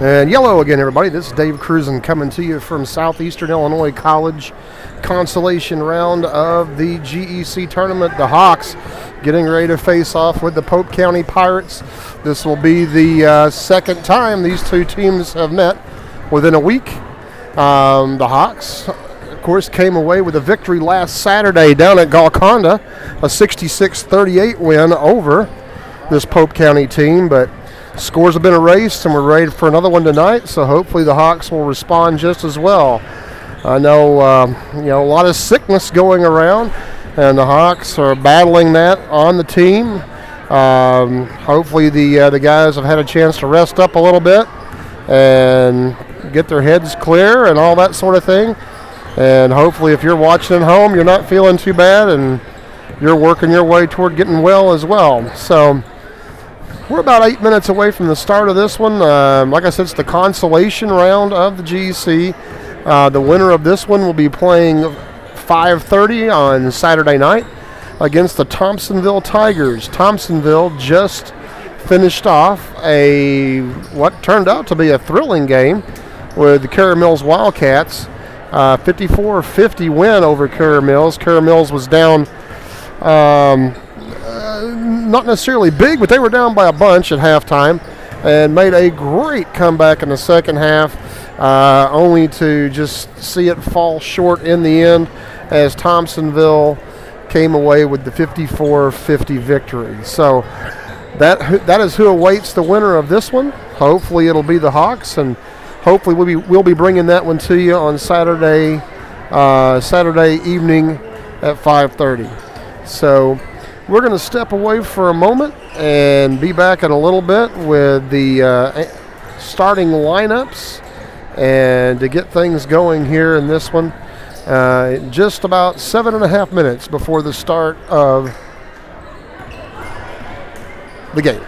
And yellow again, everybody. This is Dave Cruzen coming to you from Southeastern Illinois College. Consolation round of the GEC tournament. The Hawks getting ready to face off with the Pope County Pirates. This will be the second time these two teams have met within a week. The Hawks, of course, came away with a victory last Saturday down at Golconda, a 66-38 win over this Pope County team, but scores have been erased, and we're ready for another one tonight, so hopefully the Hawks will respond just as well. I know, a lot of sickness going around, and the Hawks are battling that on the team. Hopefully the guys have had a chance to rest up a little bit and get their heads clear and all that sort of thing. And hopefully if you're watching at home, you're not feeling too bad, and you're working your way toward getting well as well. So we're about 8 minutes away from the start of this one. Like I said, it's the consolation round of the GEC. The winner of this one will be playing 5:30 on Saturday night against the Thompsonville Tigers. Thompsonville just finished off what turned out to be a thrilling game with the Carrer Mills Wildcats. 54-50 win over Carrer Mills. Carrer Mills was down not necessarily big, but they were down by a bunch at halftime and made a great comeback in the second half, only to just see it fall short in the end as Thompsonville came away with the 54-50 victory. So that is who awaits the winner of this one. Hopefully it'll be the Hawks, and hopefully we'll be bringing that one to you on Saturday evening at 5:30. So we're going to step away for a moment and be back in a little bit with the starting lineups and to get things going here in this one. Just about 7.5 minutes before the start of the game.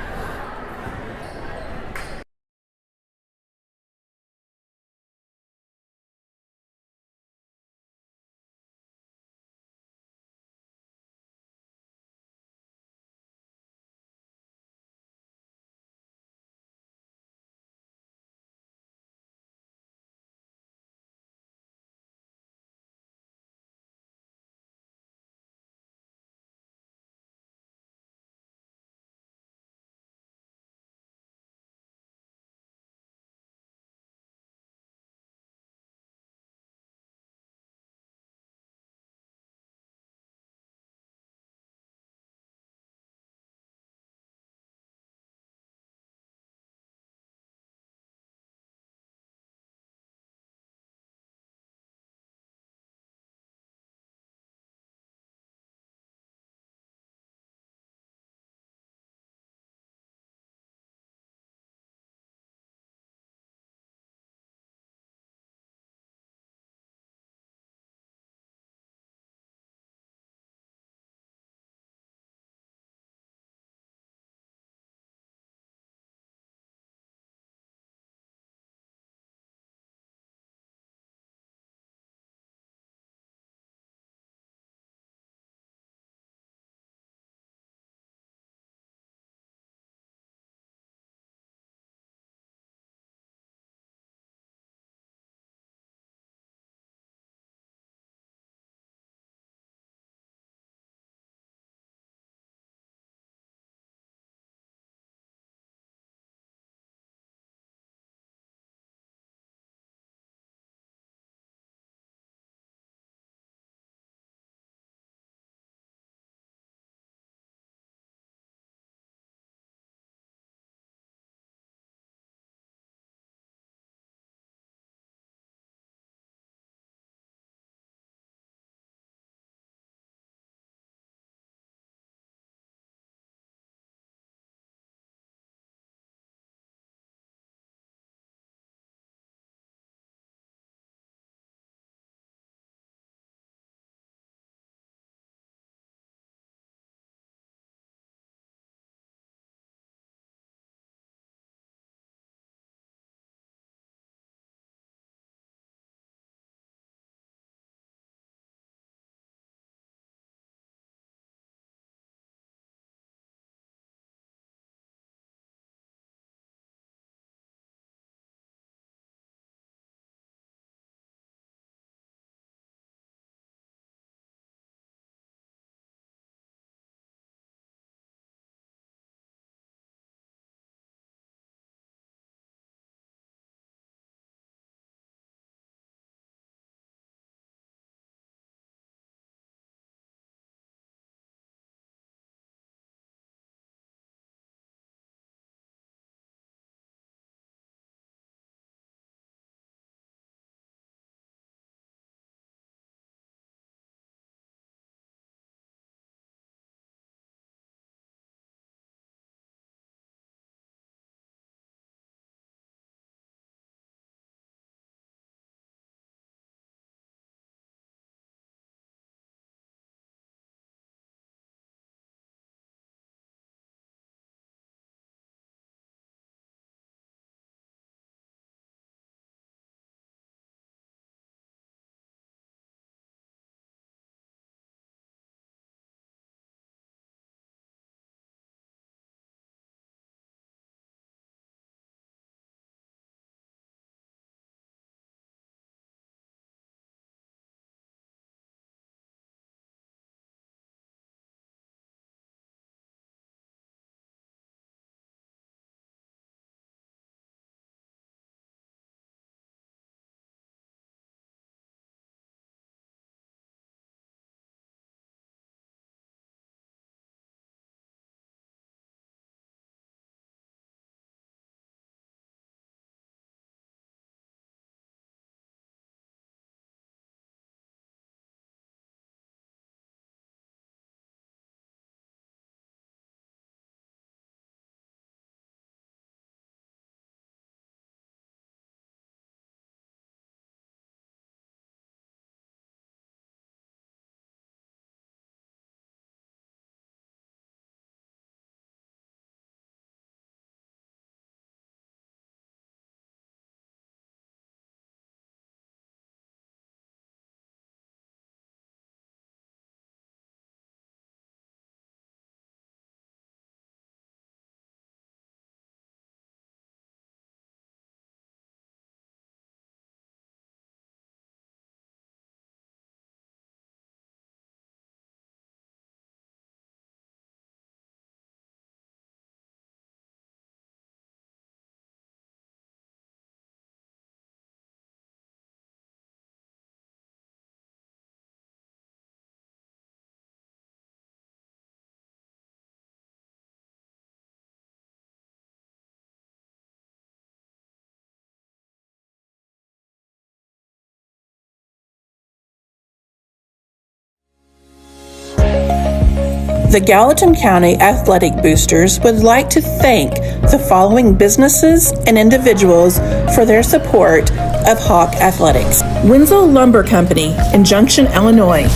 The Gallatin County Athletic Boosters would like to thank the following businesses and individuals for their support of Hawk Athletics. Winslow Lumber Company in Junction, Illinois.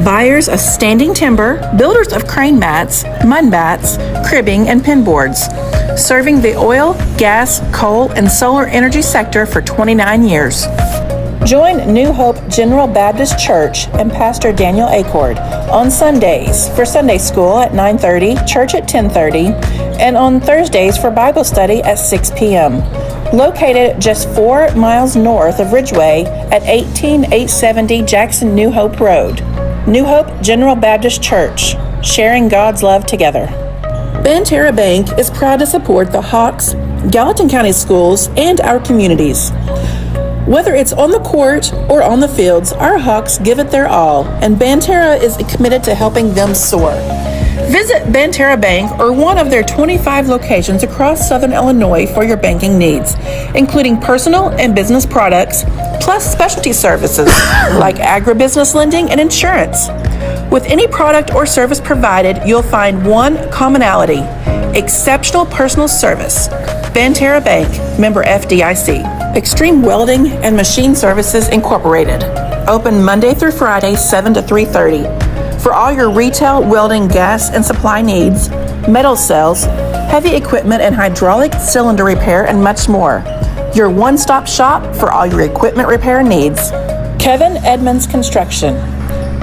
Buyers of standing timber, builders of crane mats, mud bats, cribbing, and pin boards. Serving the oil, gas, coal, and solar energy sector for 29 years. Join New Hope General Baptist Church and Pastor Daniel Acord on Sundays for Sunday school at 9:30, church at 10:30, and on Thursdays for Bible study at 6 p.m. Located just 4 miles north of Ridgeway at 18870 Jackson New Hope Road. New Hope General Baptist Church, sharing God's love together. Banterra Bank is proud to support the Hawks, Gallatin County schools, and our communities. Whether it's on the court or on the fields, our Hawks give it their all, and Banterra is committed to helping them soar. Visit Banterra Bank or one of their 25 locations across Southern Illinois for your banking needs, including personal and business products, plus specialty services like agribusiness lending and insurance. With any product or service provided, you'll find one commonality: exceptional personal service. Banterra Bank, member FDIC. Extreme Welding and Machine Services Incorporated. Open Monday through Friday, 7 to 3:30. For all your retail welding, gas, and supply needs, metal cells, heavy equipment and hydraulic cylinder repair, and much more. Your one-stop shop for all your equipment repair needs. Kevin Edmonds Construction.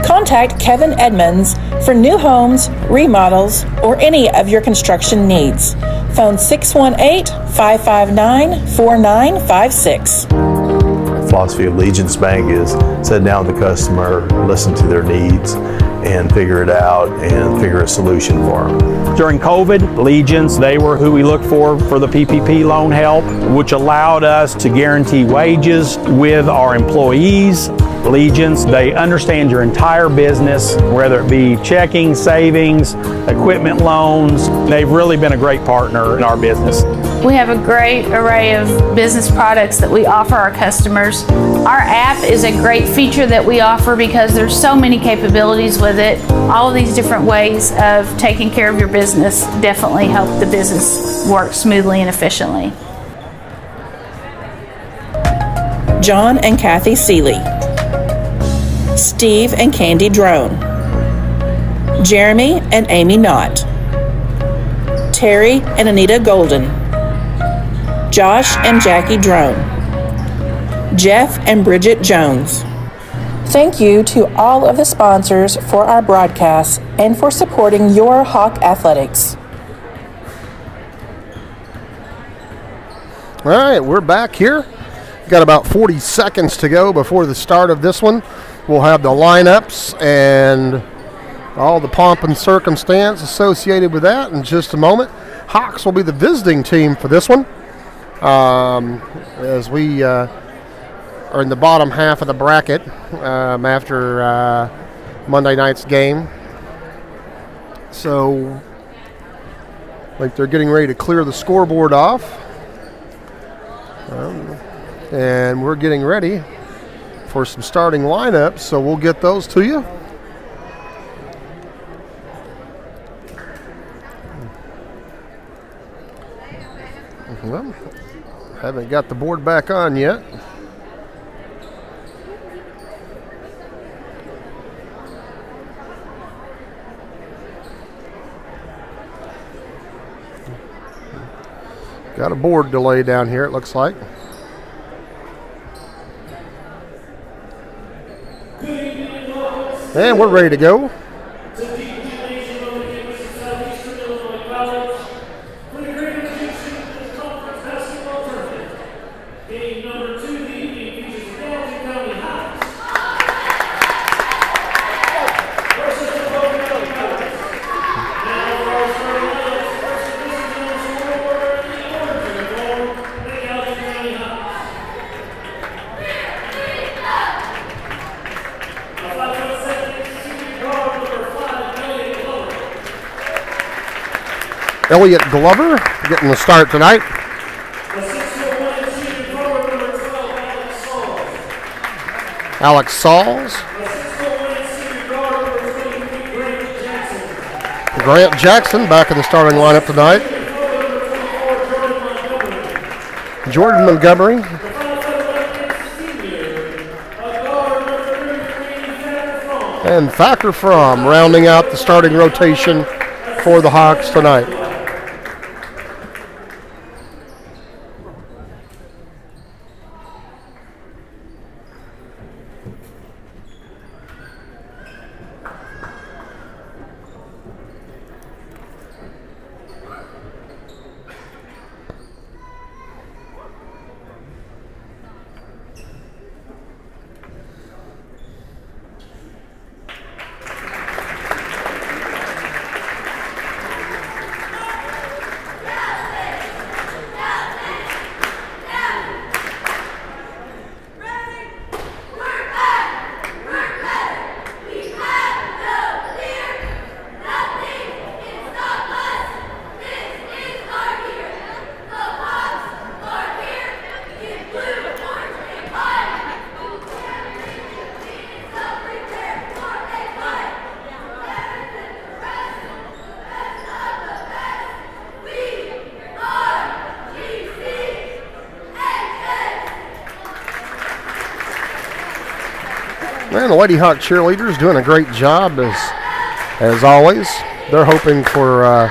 Contact Kevin Edmonds for new homes, remodels, or any of your construction needs. Phone 618-559-4956. The philosophy of Allegiance Bank is sit down with the customer, listen to their needs, and figure it out and figure a solution for them. During COVID, Allegiance, they were who we looked for the PPP loan help, which allowed us to guarantee wages with our employees. Allegiance, they understand your entire business, whether it be checking, savings, equipment loans. They've really been a great partner in our business. We have a great array of business products that we offer our customers. Our app is a great feature that we offer because there's so many capabilities with it. All of these different ways of taking care of your business definitely help the business work smoothly and efficiently. John and Kathy Seeley. Steve and Candy Drone. Jeremy and Amy Knott. Terry and Anita Golden. Josh and Jackie Drone. Jeff and Bridget Jones. Thank you to all of the sponsors for our broadcast and for supporting your Hawk Athletics. All right, we're back here. Got about 40 seconds to go before the start of this one. We'll have the lineups and all the pomp and circumstance associated with that in just a moment. Hawks will be the visiting team for this one, as we are in the bottom half of the bracket after Monday night's game. So, like, they're getting ready to clear the scoreboard off. And we're getting ready for some starting lineups, so we'll get those to you. Well, haven't got the board back on yet. Got a board delay down here, it looks like. And we're ready to go. Elliot Glover getting the start tonight. Alex Sauls Grant Jackson back in the starting lineup tonight. Jordan Montgomery. And Thacker Fromm rounding out the starting rotation for the Hawks tonight. And the Lady Hawk cheerleaders doing a great job as always. They're hoping for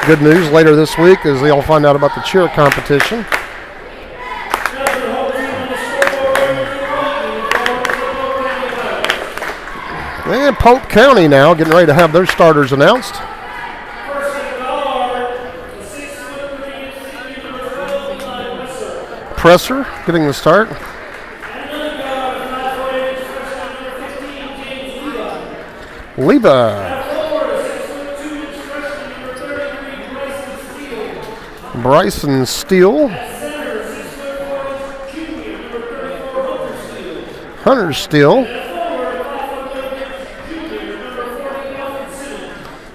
good news later this week as they'll find out about the cheer competition. And Polk County now getting ready to have their starters announced. Presser getting the start. Leva. Bryson Steele. Hunter Steele.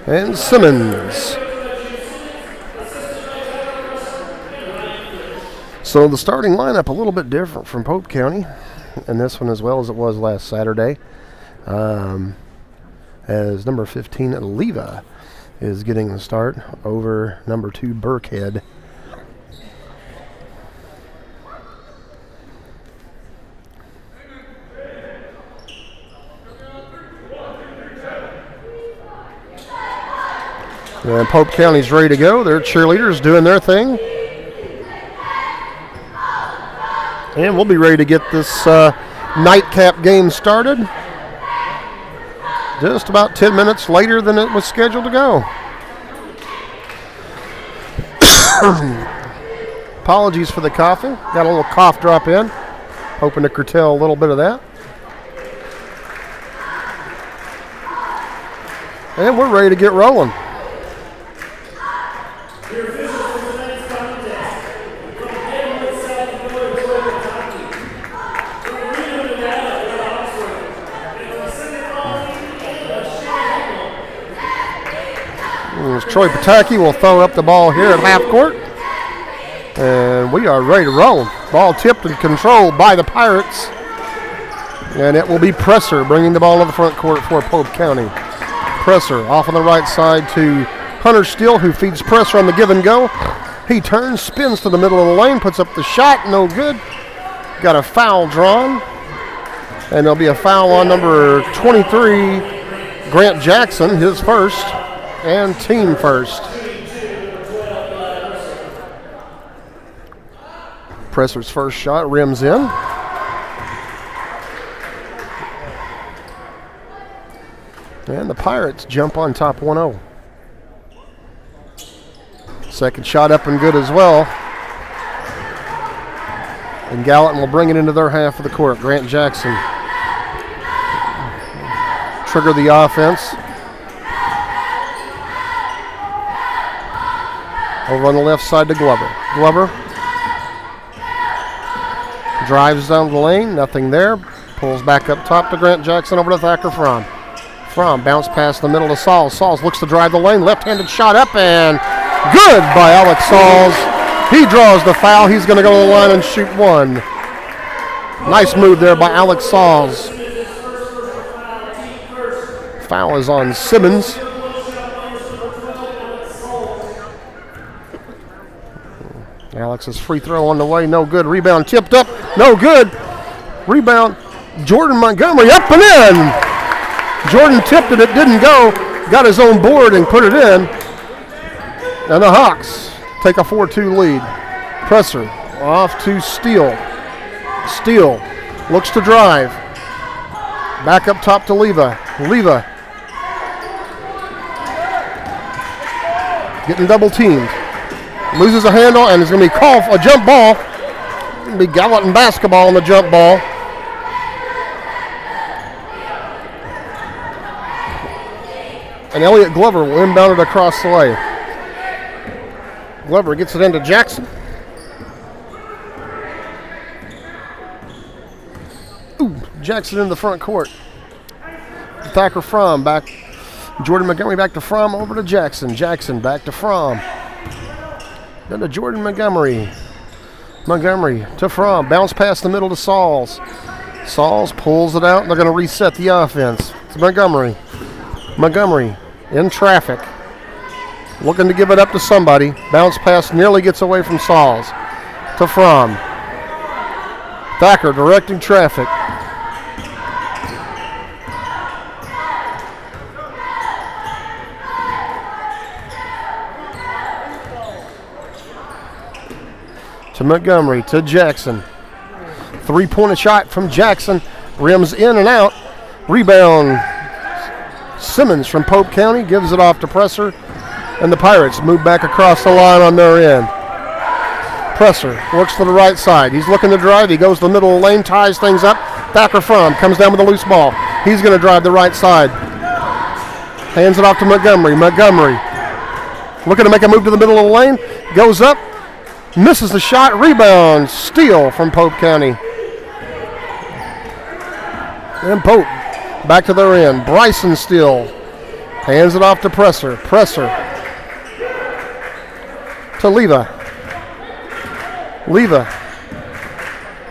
And Simmons. So the starting lineup a little bit different from Pope County in this one as well as it was last Saturday. As number 15, Leva, is getting the start over number 2, Burkhead. And Pope County's ready to go. Their cheerleaders doing their thing. And we'll be ready to get this nightcap game started just about 10 minutes later than it was scheduled to go. Apologies for the coughing. Got a little cough drop in. Hoping to curtail a little bit of that. And we're ready to get rolling. Troy Pataki will throw up the ball here at half court. And we are ready to roll. Ball tipped and controlled by the Pirates. And it will be Presser bringing the ball to the front court for Pope County. Presser off on the right side to Hunter Steele, who feeds Presser on the give and go. He turns, spins to the middle of the lane, puts up the shot, no good. Got a foul drawn. And there'll be a foul on number 23, Grant Jackson, his first. And team first. Presser's first shot rims in. And the Pirates jump on top 1-0. Second shot up and good as well. And Gallatin will bring it into their half of the court. Grant Jackson trigger the offense. Over on the left side to Glover. Glover drives down the lane, nothing there. Pulls back up top to Grant Jackson over to Thacker Fromm. Fromm bounce past the middle to Sauls. Sauls looks to drive the lane, left-handed shot up and good by Alex Sauls. He draws the foul. He's going to go to the line and shoot one. Nice move there by Alex Sauls. Foul is on Simmons. Alex's free throw on the way, no good. Rebound tipped up, no good. Rebound, Jordan Montgomery up and in. Jordan tipped it, it didn't go. Got his own board and put it in. And the Hawks take a 4-2 lead. Presser off to Steele. Steele looks to drive. Back up top to Leva. Leva getting double teamed. Loses a handle and is going to be called for a jump ball. Going to be Gallatin basketball on the jump ball. And Elliot Glover will inbound it across the way. Glover gets it into Jackson. Ooh, Jackson in the front court. Thacker Fromm back. Jordan Montgomery back to Fromm, over to Jackson. Jackson back to Fromm. Then to Jordan Montgomery. Montgomery to Fromm. Bounce past the middle to Sauls. Sauls pulls it out, and they're going to reset the offense. It's Montgomery. Montgomery in traffic. Looking to give it up to somebody. Bounce pass nearly gets away from Sauls. To Fromm. Thacker directing traffic. To Montgomery, to Jackson. Three-pointer shot from Jackson. Rims in and out. Rebound. Simmons from Pope County gives it off to Presser. And the Pirates move back across the line on their end. Presser looks to the right side. He's looking to drive. He goes to the middle of the lane, ties things up. Thacker Fromm comes down with a loose ball. He's going to drive the right side. Hands it off to Montgomery. Montgomery looking to make a move to the middle of the lane. Goes up. Misses the shot. Rebound. Steal from Pope County. And Pope back to their end. Bryson Steele hands it off to Presser. Presser to Leva. Leva.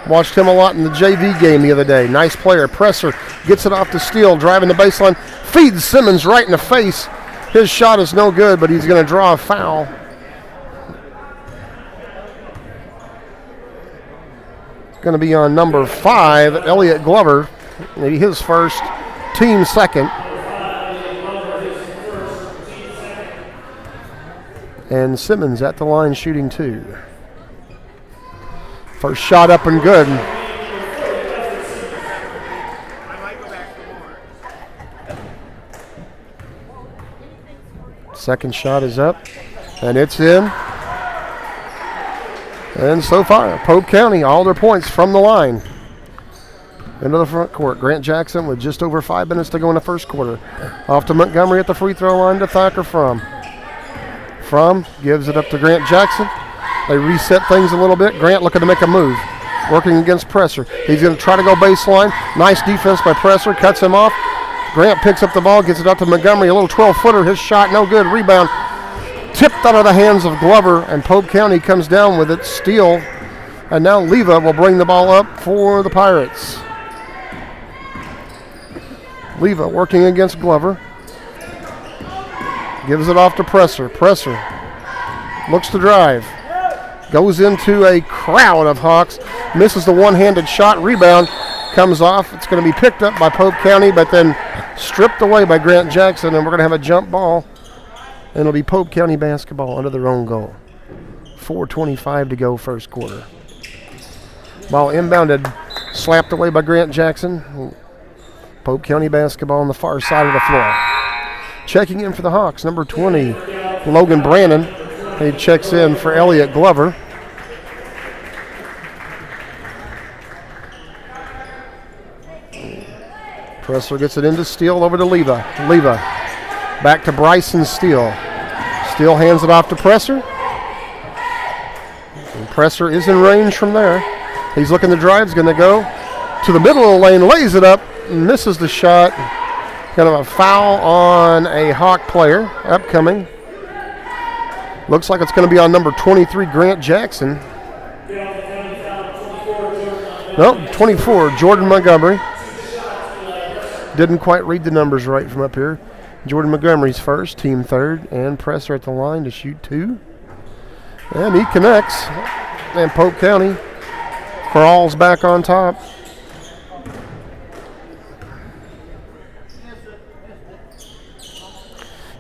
Watched him a lot in the JV game the other day. Nice player. Presser gets it off to Steele, driving the baseline. Feeds Simmons right in the face. His shot is no good, but he's going to draw a foul. Going to be on number 5, Elliot Glover. Maybe his first, team second. And Simmons at the line shooting 2. First shot up and good. Second shot is up, and it's in. And so far, Pope County, all their points from the line. Into the front court. Grant Jackson with just over 5 minutes to go in the first quarter. Off to Montgomery at the free throw line to Thacker Fromm. Fromm gives it up to Grant Jackson. They reset things a little bit. Grant looking to make a move. Working against Presser. He's going to try to go baseline. Nice defense by Presser. Cuts him off. Grant picks up the ball. Gets it up to Montgomery. A little 12-footer. His shot no good. Rebound. Tipped out of the hands of Glover. And Pope County comes down with it. Steele. And now Leva will bring the ball up for the Pirates. Leva working against Glover. Gives it off to Presser. Presser looks to drive. Goes into a crowd of Hawks. Misses the one-handed shot. Rebound comes off. It's going to be picked up by Pope County, but then stripped away by Grant Jackson, and we're going to have a jump ball. And it'll be Pope County basketball under their own goal. 4:25 to go first quarter. Ball inbounded, slapped away by Grant Jackson. Pope County basketball on the far side of the floor. Checking in for the Hawks, number 20, Logan Brannon. He checks in for Elliot Glover. Presser gets it into Steele, over to Leva. Leva back to Bryson Steele. Steele hands it off to Presser. And Presser is in range from there. He's looking to drive. He's going to go to the middle of the lane, lays it up, misses the shot. Kind of a foul on a Hawk player upcoming. Looks like it's going to be on number 23, Grant Jackson. No, 24, Jordan Montgomery. Didn't quite read the numbers right from up here. Jordan Montgomery's first, team third, and Presser at the line to shoot 2. And he connects. And Polk County crawls back on top.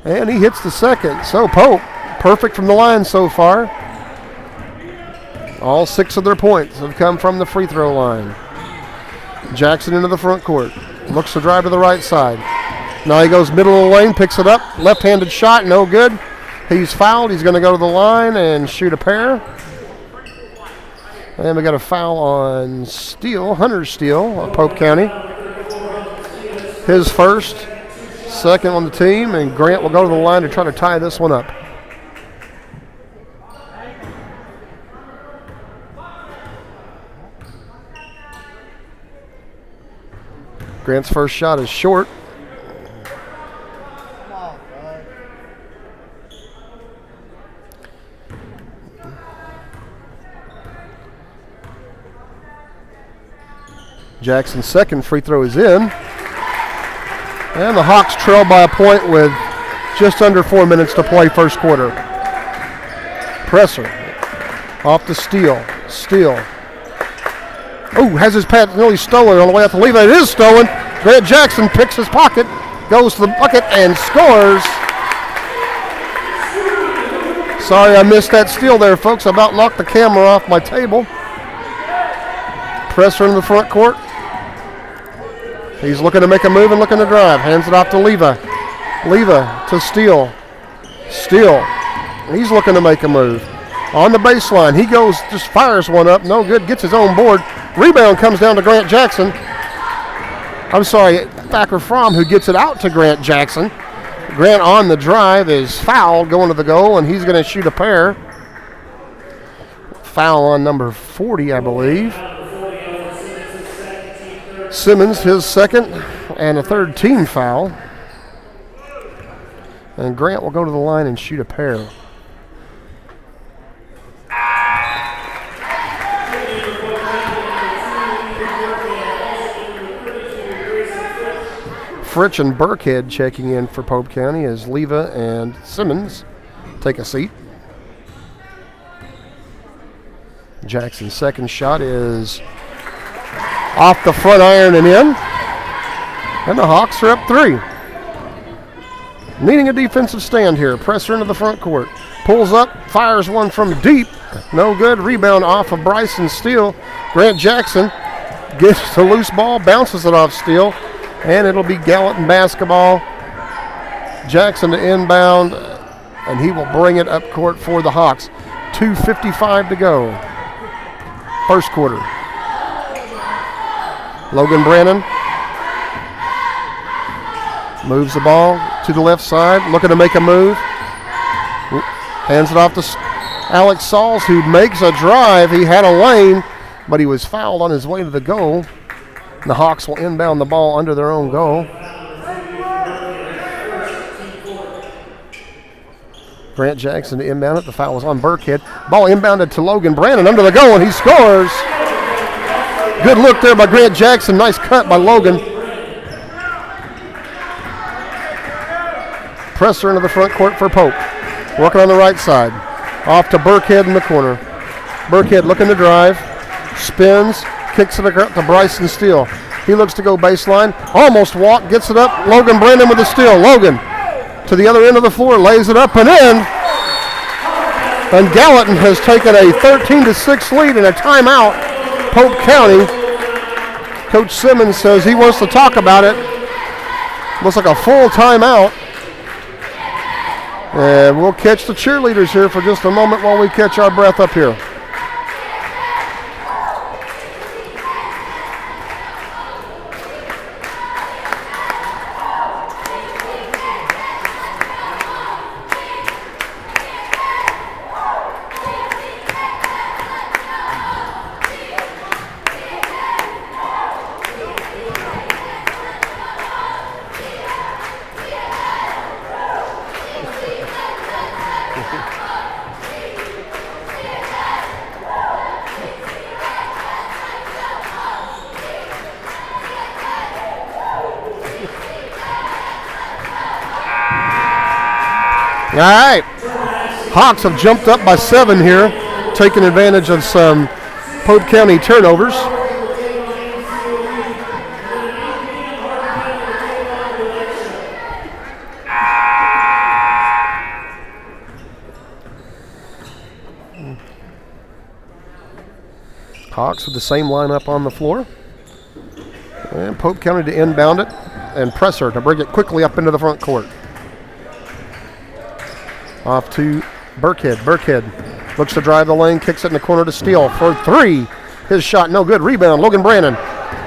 And he hits the second. So Polk, perfect from the line so far. All 6 of their points have come from the free throw line. Jackson into the front court. Looks to drive to the right side. Now he goes middle of the lane, picks it up. Left-handed shot, no good. He's fouled. He's going to go to the line and shoot a pair. And we got a foul on Steele, Hunter Steele of Polk County. His first, second on the team, and Grant will go to the line to try to tie this one up. Grant's first shot is short. Jackson's second free throw is in. And the Hawks trail by a point with just under 4 minutes to play first quarter. Presser off to Steele. Steele. Oh, has his pass nearly stolen on the way out to leave. It is stolen. Grant Jackson picks his pocket, goes to the bucket, and scores. Sorry I missed that steal there, folks. I about knocked the camera off my table. Presser in the front court. He's looking to make a move and looking to drive. Hands it off to Leva. Leva to Steele. Steele. He's looking to make a move. On the baseline, he goes, just fires one up. No good, gets his own board. Rebound comes down to Grant Jackson. I'm sorry, Thacker Fromm, who gets it out to Grant Jackson. Grant on the drive is fouled going to the goal, and he's going to shoot a pair. Foul on number 40, I believe. Simmons, his second, and a third team foul. And Grant will go to the line and shoot a pair. Fritch and Burkhead checking in for Pope County as Leva and Simmons take a seat. Jackson's second shot is off the front iron and in. And the Hawks are up 3. Needing a defensive stand here. Presser into the front court. Pulls up, fires one from deep. No good. Rebound off of Bryson Steele. Grant Jackson gets the loose ball, bounces it off Steele. And it'll be Gallatin basketball. Jackson to inbound, and he will bring it up court for the Hawks. 2:55 to go. First quarter. Logan Brannon moves the ball to the left side, looking to make a move. Hands it off to Alex Sauls, who makes a drive. He had a lane, but he was fouled on his way to the goal. The Hawks will inbound the ball under their own goal. Grant Jackson to inbound it. The foul was on Burkhead. Ball inbounded to Logan Brannon under the goal, and he scores. Good look there by Grant Jackson. Nice cut by Logan. Presser into the front court for Pope. Working on the right side. Off to Burkhead in the corner. Burkhead looking to drive. Spins. Kicks it up to Bryson Steele. He looks to go baseline. Almost walk. Gets it up. Logan Brannon with the steal. Logan to the other end of the floor. Lays it up and in. And Gallatin has taken a 13-6 lead in a timeout. Polk County. Coach Simmons says he wants to talk about it. Looks like a full timeout. And we'll catch the cheerleaders here for just a moment while we catch our breath up here. All right. Hawks have jumped up by 7 here, taking advantage of some Pope County turnovers. Hawks with the same lineup on the floor. And Pope County to inbound it, and Presser to bring it quickly up into the front court. Off to Burkhead. Burkhead looks to drive the lane, kicks it in the corner to Steele for 3. His shot no good. Rebound, Logan Brannon.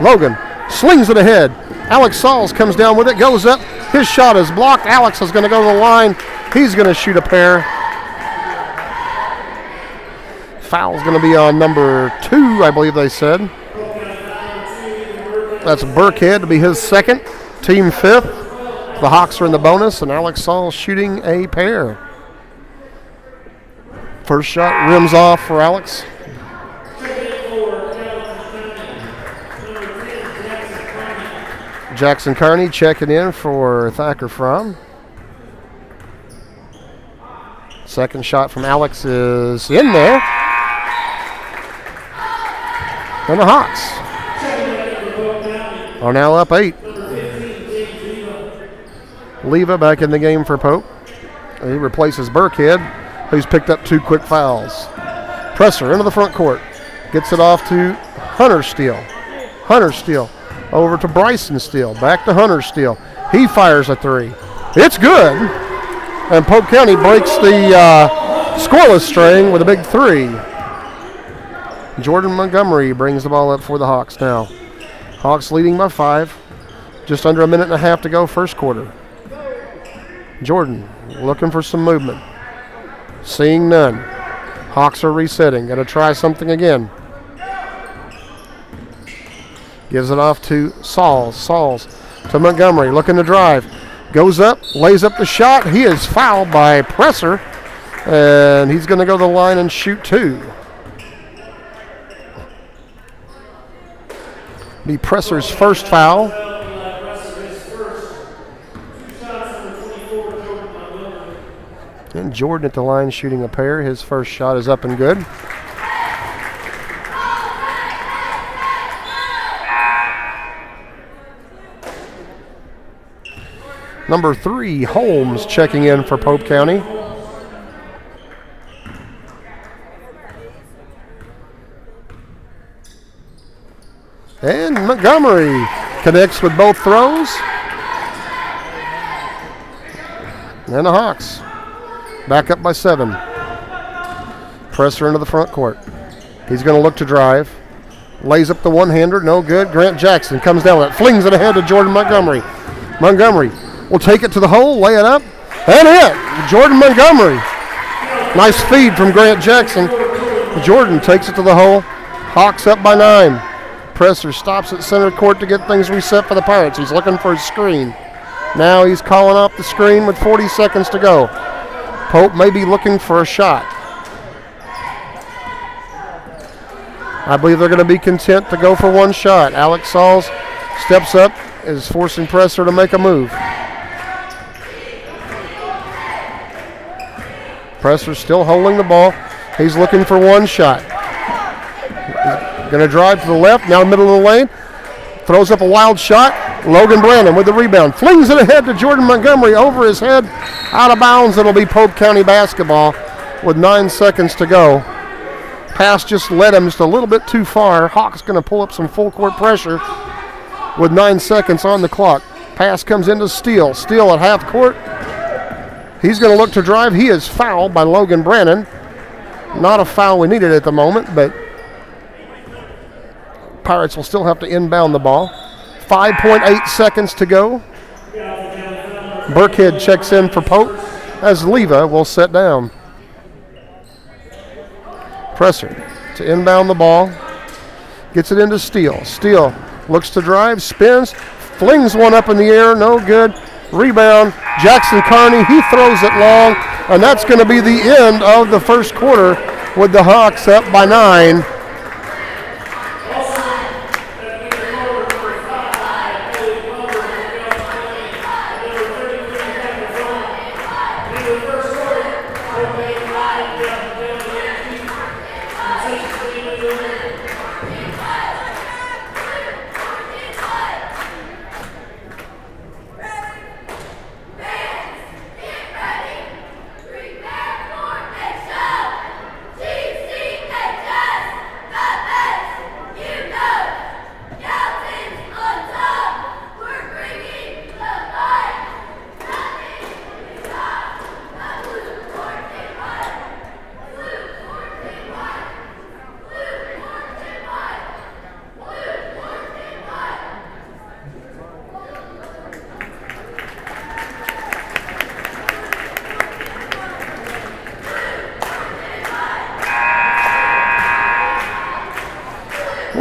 Logan slings it ahead. Alex Sauls comes down with it, goes up. His shot is blocked. Alex is going to go to the line. He's going to shoot a pair. Foul's going to be on number 2, I believe they said. That's Burkhead to be his second, team 5th. The Hawks are in the bonus, and Alex Sauls shooting a pair. First shot rims off for Alex. Jackson Carney checking in for Thacker Fromm. Second shot from Alex is in there. And the Hawks are now up 8. Leva back in the game for Pope. He replaces Burkhead, who's picked up 2 quick fouls. Presser into the front court. Gets it off to Hunter Steele. Hunter Steele over to Bryson Steele. Back to Hunter Steele. He fires a 3. It's good. And Pope County breaks the scoreless string with a big 3. Jordan Montgomery brings the ball up for the Hawks now. Hawks leading by 5. Just under a minute and a half to go first quarter. Jordan looking for some movement. Seeing none. Hawks are resetting. Going to try something again. Gives it off to Sauls. Sauls to Montgomery. Looking to drive. Goes up. Lays up the shot. He is fouled by Presser. And he's going to go to the line and shoot 2. Be Presser's first foul. And Jordan at the line shooting a pair. His first shot is up and good. Number 3, Holmes checking in for Pope County. And Montgomery connects with both throws. And the Hawks back up by 7. Presser into the front court. He's going to look to drive. Lays up the one-hander, no good. Grant Jackson comes down with it, flings it ahead to Jordan Montgomery. Montgomery will take it to the hole, lay it up, and hit. Jordan Montgomery. Nice feed from Grant Jackson. Jordan takes it to the hole. Hawks up by 9. Presser stops at center court to get things reset for the Pirates. He's looking for a screen. Now he's calling off the screen with 40 seconds to go. Pope may be looking for a shot. I believe they're going to be content to go for one shot. Alex Sauls steps up, is forcing Presser to make a move. Presser still holding the ball. He's looking for one shot. Going to drive to the left, now middle of the lane. Throws up a wild shot. Logan Brannon with the rebound. Flings it ahead to Jordan Montgomery over his head. Out of bounds. It'll be Pope County basketball with 9 seconds to go. Pass just led him just a little bit too far. Hawks going to pull up some full court pressure with 9 seconds on the clock. Pass comes into Steele. Steele at half court. He's going to look to drive. He is fouled by Logan Brannon. Not a foul we needed at the moment, but Pirates will still have to inbound the ball. 5.8 seconds to go. Burkhead checks in for Pope as Leva will sit down. Presser to inbound the ball. Gets it into Steele. Steele looks to drive, spins, flings one up in the air, no good. Rebound, Jackson Carney, he throws it long, and that's going to be the end of the first quarter with the Hawks up by 9.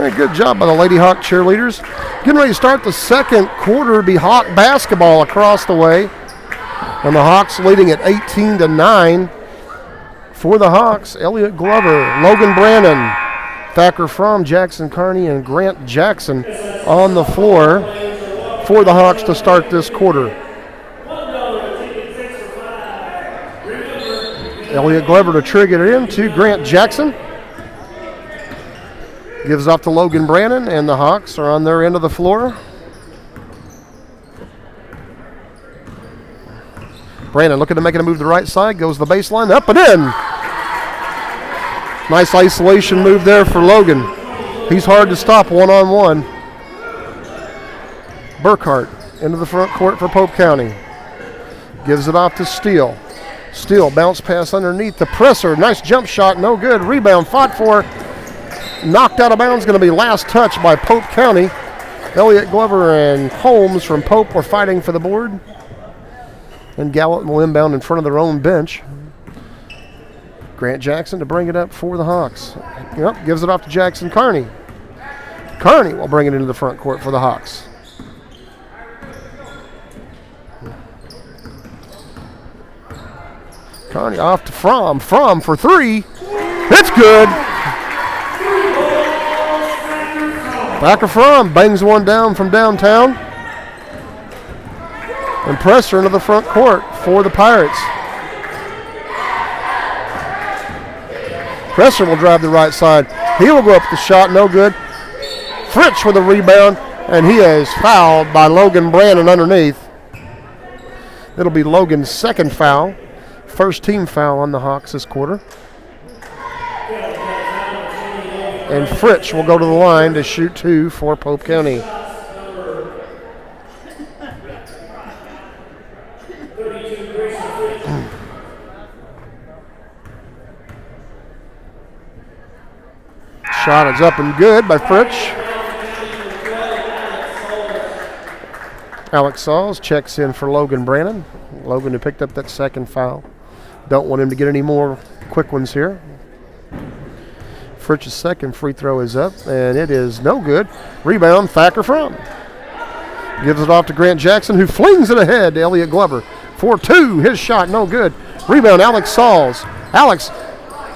Very good job by the Lady Hawk cheerleaders. Getting ready to start the second quarter. Be Hawk basketball across the way. And the Hawks leading at 18-9. For the Hawks, Elliott Glover, Logan Brannon, Thacker Fromm, Jackson Carney, and Grant Jackson on the floor for the Hawks to start this quarter. Elliott Glover to trigger it in to Grant Jackson. Gives off to Logan Brannon, and the Hawks are on their end of the floor. Brannon looking to make it a move to the right side, goes to the baseline, up and in. Nice isolation move there for Logan. He's hard to stop one-on-one. Burkhart into the front court for Pope County. Gives it off to Steele. Steele bounce pass underneath the presser. Nice jump shot, no good. Rebound fought for. Knocked out of bounds, going to be last touch by Pope County. Elliott Glover and Holmes from Pope were fighting for the board. And Gallup will inbound in front of their own bench. Grant Jackson to bring it up for the Hawks. Yep, gives it off to Jackson Carney. Carney will bring it into the front court for the Hawks. Carney off to Fromm. Fromm for three. It's good. Thacker Fromm bangs one down from downtown. And pressure into the front court for the Pirates. Presser will drive the right side. He will go up the shot, no good. Fritsch with a rebound, and he is fouled by Logan Brannon underneath. It'll be Logan's second foul. First team foul on the Hawks this quarter. And Fritsch will go to the line to shoot two for Pope County. Shot is up and good by Fritsch. Alex Sauls checks in for Logan Brannon. Logan who picked up that second foul. Don't want him to get any more quick ones here. Fritsch's second free throw is up, and it is no good. Rebound, Thacker Fromm. Gives it off to Grant Jackson, who flings it ahead to Elliott Glover. 4-2, his shot, no good. Rebound, Alex Sauls. Alex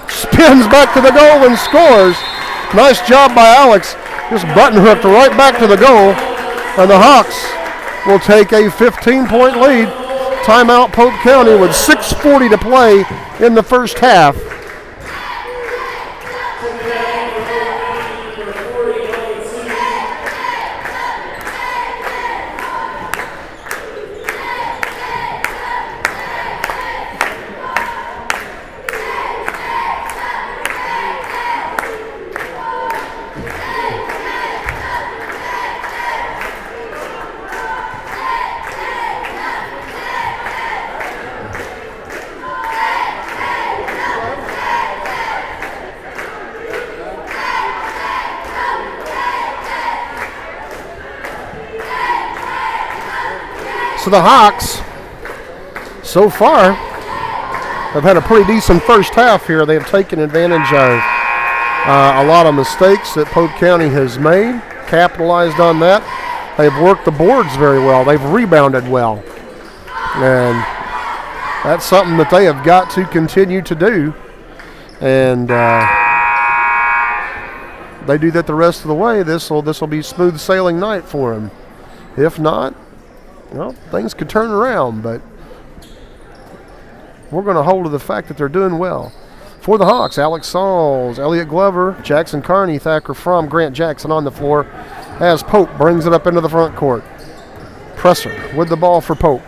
spins back to the goal and scores. Nice job by Alex. Just button hooked right back to the goal. And the Hawks will take a 15-point lead. Timeout Pope County with 6:40 to play in the first half. So the Hawks, so far, have had a pretty decent first half here. They have taken advantage of a lot of mistakes that Pope County has made, capitalized on that. They've worked the boards very well. They've rebounded well. And that's something that they have got to continue to do. And they do that the rest of the way, this will be smooth sailing night for them. If not, well, things could turn around, but we're going to hold to the fact that they're doing well. For the Hawks, Alex Sauls, Elliott Glover, Jackson Carney, Thacker Fromm, Grant Jackson on the floor as Pope brings it up into the front court. Presser with the ball for Pope.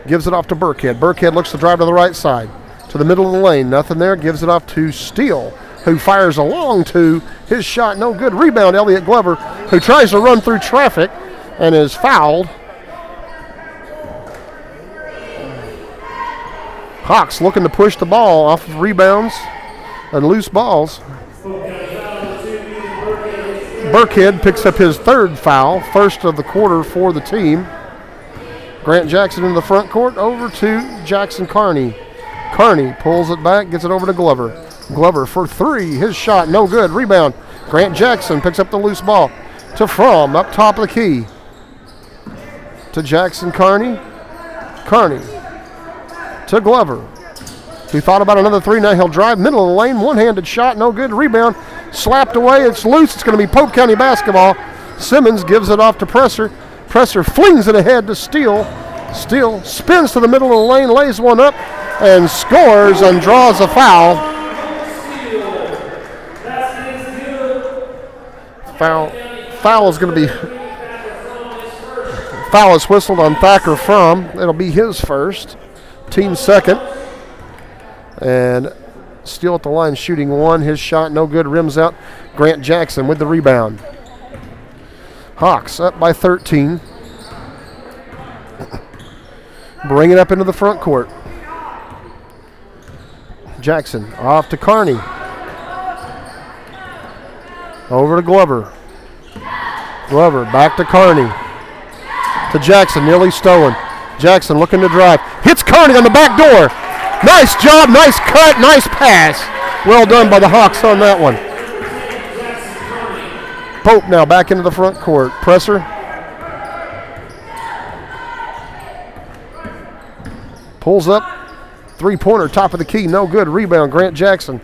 Gives it off to Burkhead. Burkhead looks to drive to the right side. To the middle of the lane. Nothing there. Gives it off to Steele, who fires a long two. His shot no good. Rebound, Elliott Glover, who tries to run through traffic and is fouled. Hawks looking to push the ball off of rebounds and loose balls. Burkhead picks up his third foul, first of the quarter for the team. Grant Jackson in the front court, over to Jackson Carney. Carney pulls it back, gets it over to Glover. Glover for three, his shot no good. Rebound, Grant Jackson picks up the loose ball to Fromm up top of the key. To Jackson Carney. Carney to Glover. He thought about another three. Now he'll drive middle of the lane. One-handed shot, no good. Rebound slapped away. It's loose. It's going to be Pope County basketball. Simmons gives it off to Presser. Presser flings it ahead to Steele. Steele spins to the middle of the lane, lays one up, and scores and draws a foul. Foul is going to be... Foul is whistled on Thacker Fromm. It'll be his first. Team second. And Steele at the line shooting one. His shot no good. Rims out. Grant Jackson with the rebound. Hawks up by 13. Bring it up into the front court. Jackson off to Carney. Over to Glover. Glover back to Carney. To Jackson, nearly stolen. Jackson looking to drive. Hits Carney on the back door. Nice job, nice cut, nice pass. Well done by the Hawks on that one. Pope now back into the front court. Presser. Pulls up. Three-pointer, top of the key, no good. Rebound, Grant Jackson.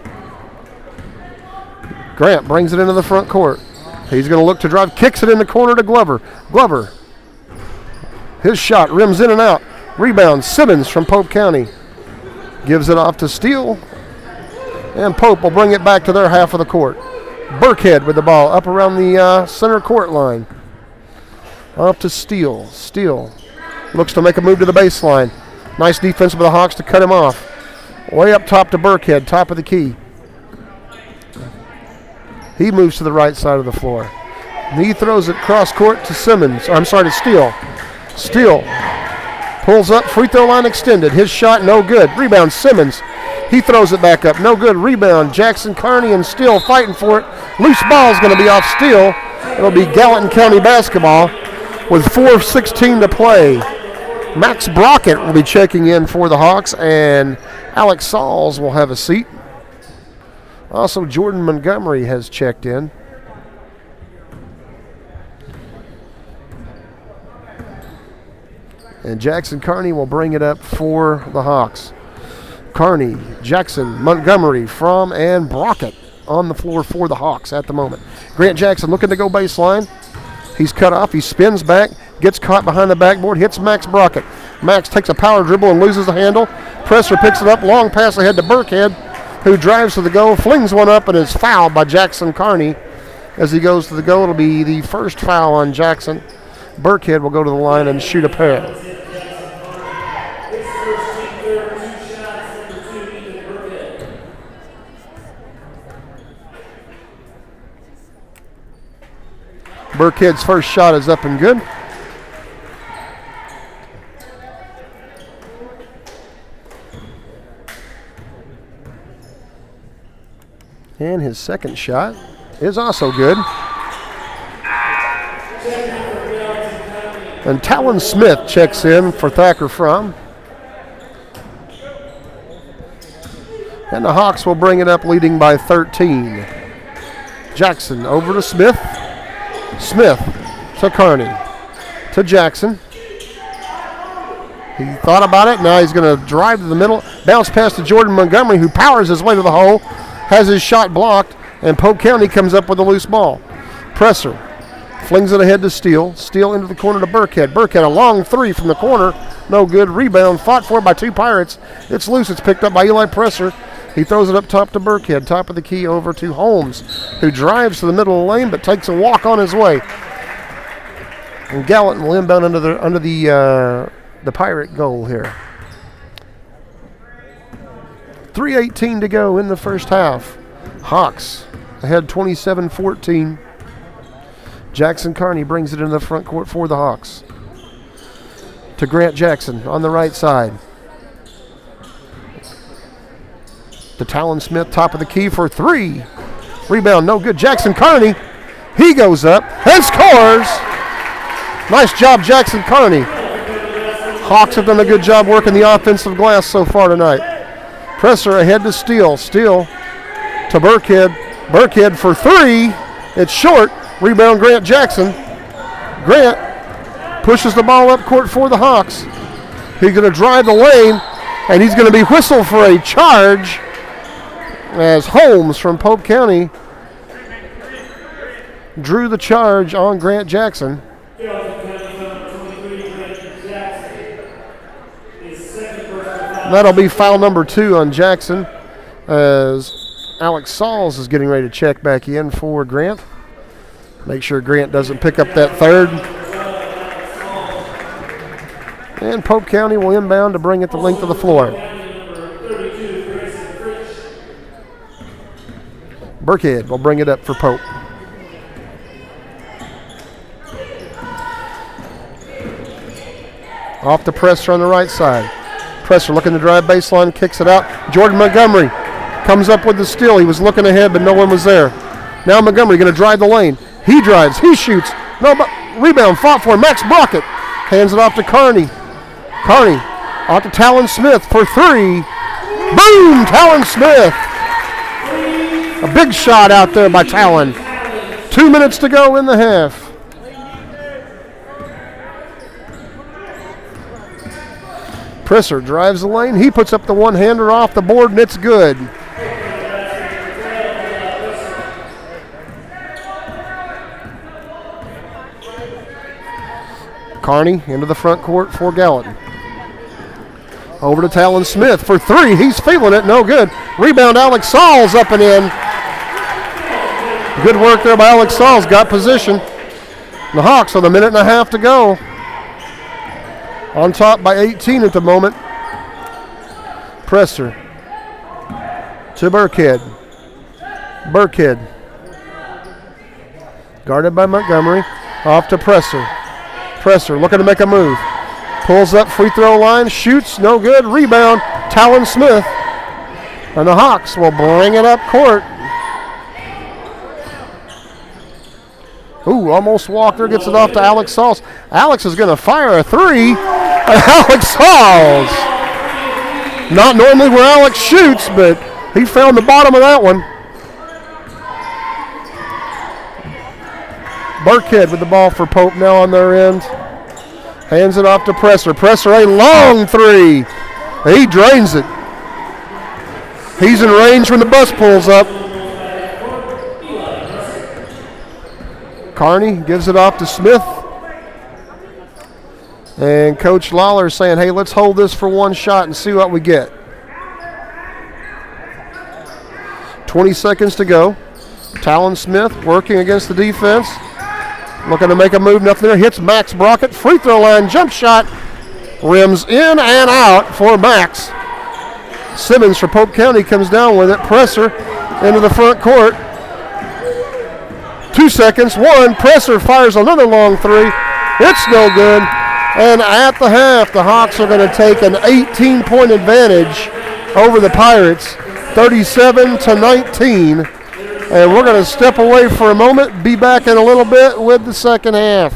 Grant brings it into the front court. He's going to look to drive, kicks it in the corner to Glover. Glover. His shot rims in and out. Rebound, Simmons from Pope County. Gives it off to Steele. And Pope will bring it back to their half of the court. Burkhead with the ball up around the center court line. Off to Steele. Steele looks to make a move to the baseline. Nice defense by the Hawks to cut him off. Way up top to Burkhead, top of the key. He moves to the right side of the floor. He throws it cross court to to Steele. Steele pulls up, free throw line extended. His shot no good. Rebound Simmons. He throws it back up. No good. Rebound Jackson Carney and Steele fighting for it. Loose ball is going to be off Steele. It'll be Gallatin County basketball with 4:16 to play. Max Brockett will be checking in for the Hawks, and Alex Sauls will have a seat. Also, Jordan Montgomery has checked in. And Jackson Carney will bring it up for the Hawks. Carney, Jackson, Montgomery, Fromm, and Brockett on the floor for the Hawks at the moment. Grant Jackson looking to go baseline. He's cut off. He spins back, gets caught behind the backboard, hits Max Brockett. Max takes a power dribble and loses the handle. Presser picks it up, long pass ahead to Burkhead, who drives to the goal, flings one up, and is fouled by Jackson Carney. As he goes to the goal, it'll be the first foul on Jackson. Burkhead will go to the line and shoot a pair. Burkhead's first shot is up and good. And his second shot is also good. And Talon Smith checks in for Thacker Fromm. And the Hawks will bring it up leading by 13. Jackson over to Smith. Smith to Carney. To Jackson. He thought about it. Now he's going to drive to the middle. Bounce pass to Jordan Montgomery, who powers his way to the hole. Has his shot blocked. And Polk County comes up with a loose ball. Presser flings it ahead to Steele. Steele into the corner to Burkhead. Burkhead, a long three from the corner. No good. Rebound fought for by two Pirates. It's loose. It's picked up by Eli Presser. He throws it up top to Burkhead. Top of the key over to Holmes, who drives to the middle of the lane but takes a walk on his way. And Gallatin will inbound under the Pirate goal here. 3:18 to go in the first half. Hawks ahead 27-14. Jackson Carney brings it into the front court for the Hawks. To Grant Jackson on the right side. To Talon Smith, top of the key for three. Rebound, no good. Jackson Carney, he goes up and scores. Nice job, Jackson Carney. Hawks have done a good job working the offensive glass so far tonight. Presser ahead to Steele. Steele to Burkhead. Burkhead for three. It's short. Rebound Grant Jackson. Grant pushes the ball up court for the Hawks. He's going to drive the lane, and he's going to be whistled for a charge as Holmes from Pope County drew the charge on Grant Jackson. That'll be foul number 2 on Jackson as Alex Sauls is getting ready to check back in for Grant. Make sure Grant doesn't pick up that third. And Pope County will inbound to bring it the length of the floor. Burkhead will bring it up for Pope. Off the Presser on the right side. Presser looking to drive baseline, kicks it out. Jordan Montgomery comes up with the steal. He was looking ahead, but no one was there. Now Montgomery going to drive the lane. He drives, he shoots. No, but rebound fought for Max Brockett. Hands it off to Carney. Carney off to Talon Smith for 3. Boom! Talon Smith. A big shot out there by Talon. 2 minutes to go in the half. Presser drives the lane. He puts up the one-hander off the board, and it's good. Carney into the front court for Gallatin. Over to Talon Smith for 3. He's feeling it. No good. Rebound, Alex Sauls up and in. Good work there by Alex Sauls. Got position. The Hawks with a minute and a half to go. On top by 18 at the moment. Presser to Burkhead. Burkhead. Guarded by Montgomery. Off to Presser. Presser looking to make a move. Pulls up free throw line. Shoots. No good. Rebound. Talon Smith. And the Hawks will bring it up court. Ooh, almost walked there. Gets it off to Alex Sauls. Alex is going to fire a 3. Alex Sauls. Not normally where Alex shoots, but he found the bottom of that one. Burkhead with the ball for Pope now on their end. Hands it off to Presser. Presser, a long 3. He drains it. He's in range when the bus pulls up. Carney gives it off to Smith. And Coach Lawler saying, hey, let's hold this for one shot and see what we get. 20 seconds to go. Talon Smith working against the defense. Looking to make a move, nothing there. Hits Max Brockett. Free throw line, jump shot. Rims in and out for Max. Simmons for Pope County comes down with it. Presser into the front court. 2 seconds. 1. Presser fires another long 3. It's no good. And at the half, the Hawks are going to take an 18-point advantage over the Pirates, 37-19. And we're going to step away for a moment, be back in a little bit with the second half.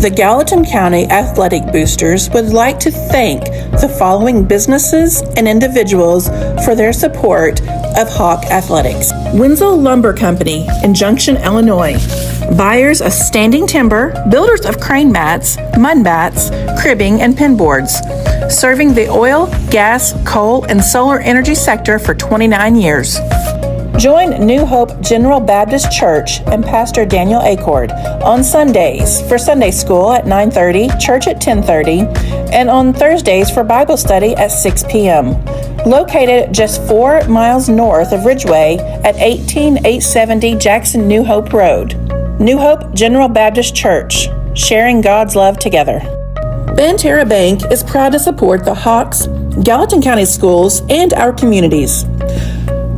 The Gallatin County Athletic Boosters would like to thank the following businesses and individuals for their support of Hawk Athletics. Winslow Lumber Company in Junction, Illinois. Buyers of standing timber, builders of crane mats, mud bats, cribbing, and pin boards. Serving the oil, gas, coal, and solar energy sector for 29 years. Join New Hope General Baptist Church and Pastor Daniel Acord on Sundays for Sunday school at 9:30, church at 10:30, and on Thursdays for Bible study at 6 p.m. Located just 4 miles north of Ridgeway at 18870 Jackson New Hope Road. New Hope General Baptist Church, sharing God's love together. Banterra Bank is proud to support the Hawks, Gallatin County schools, and our communities.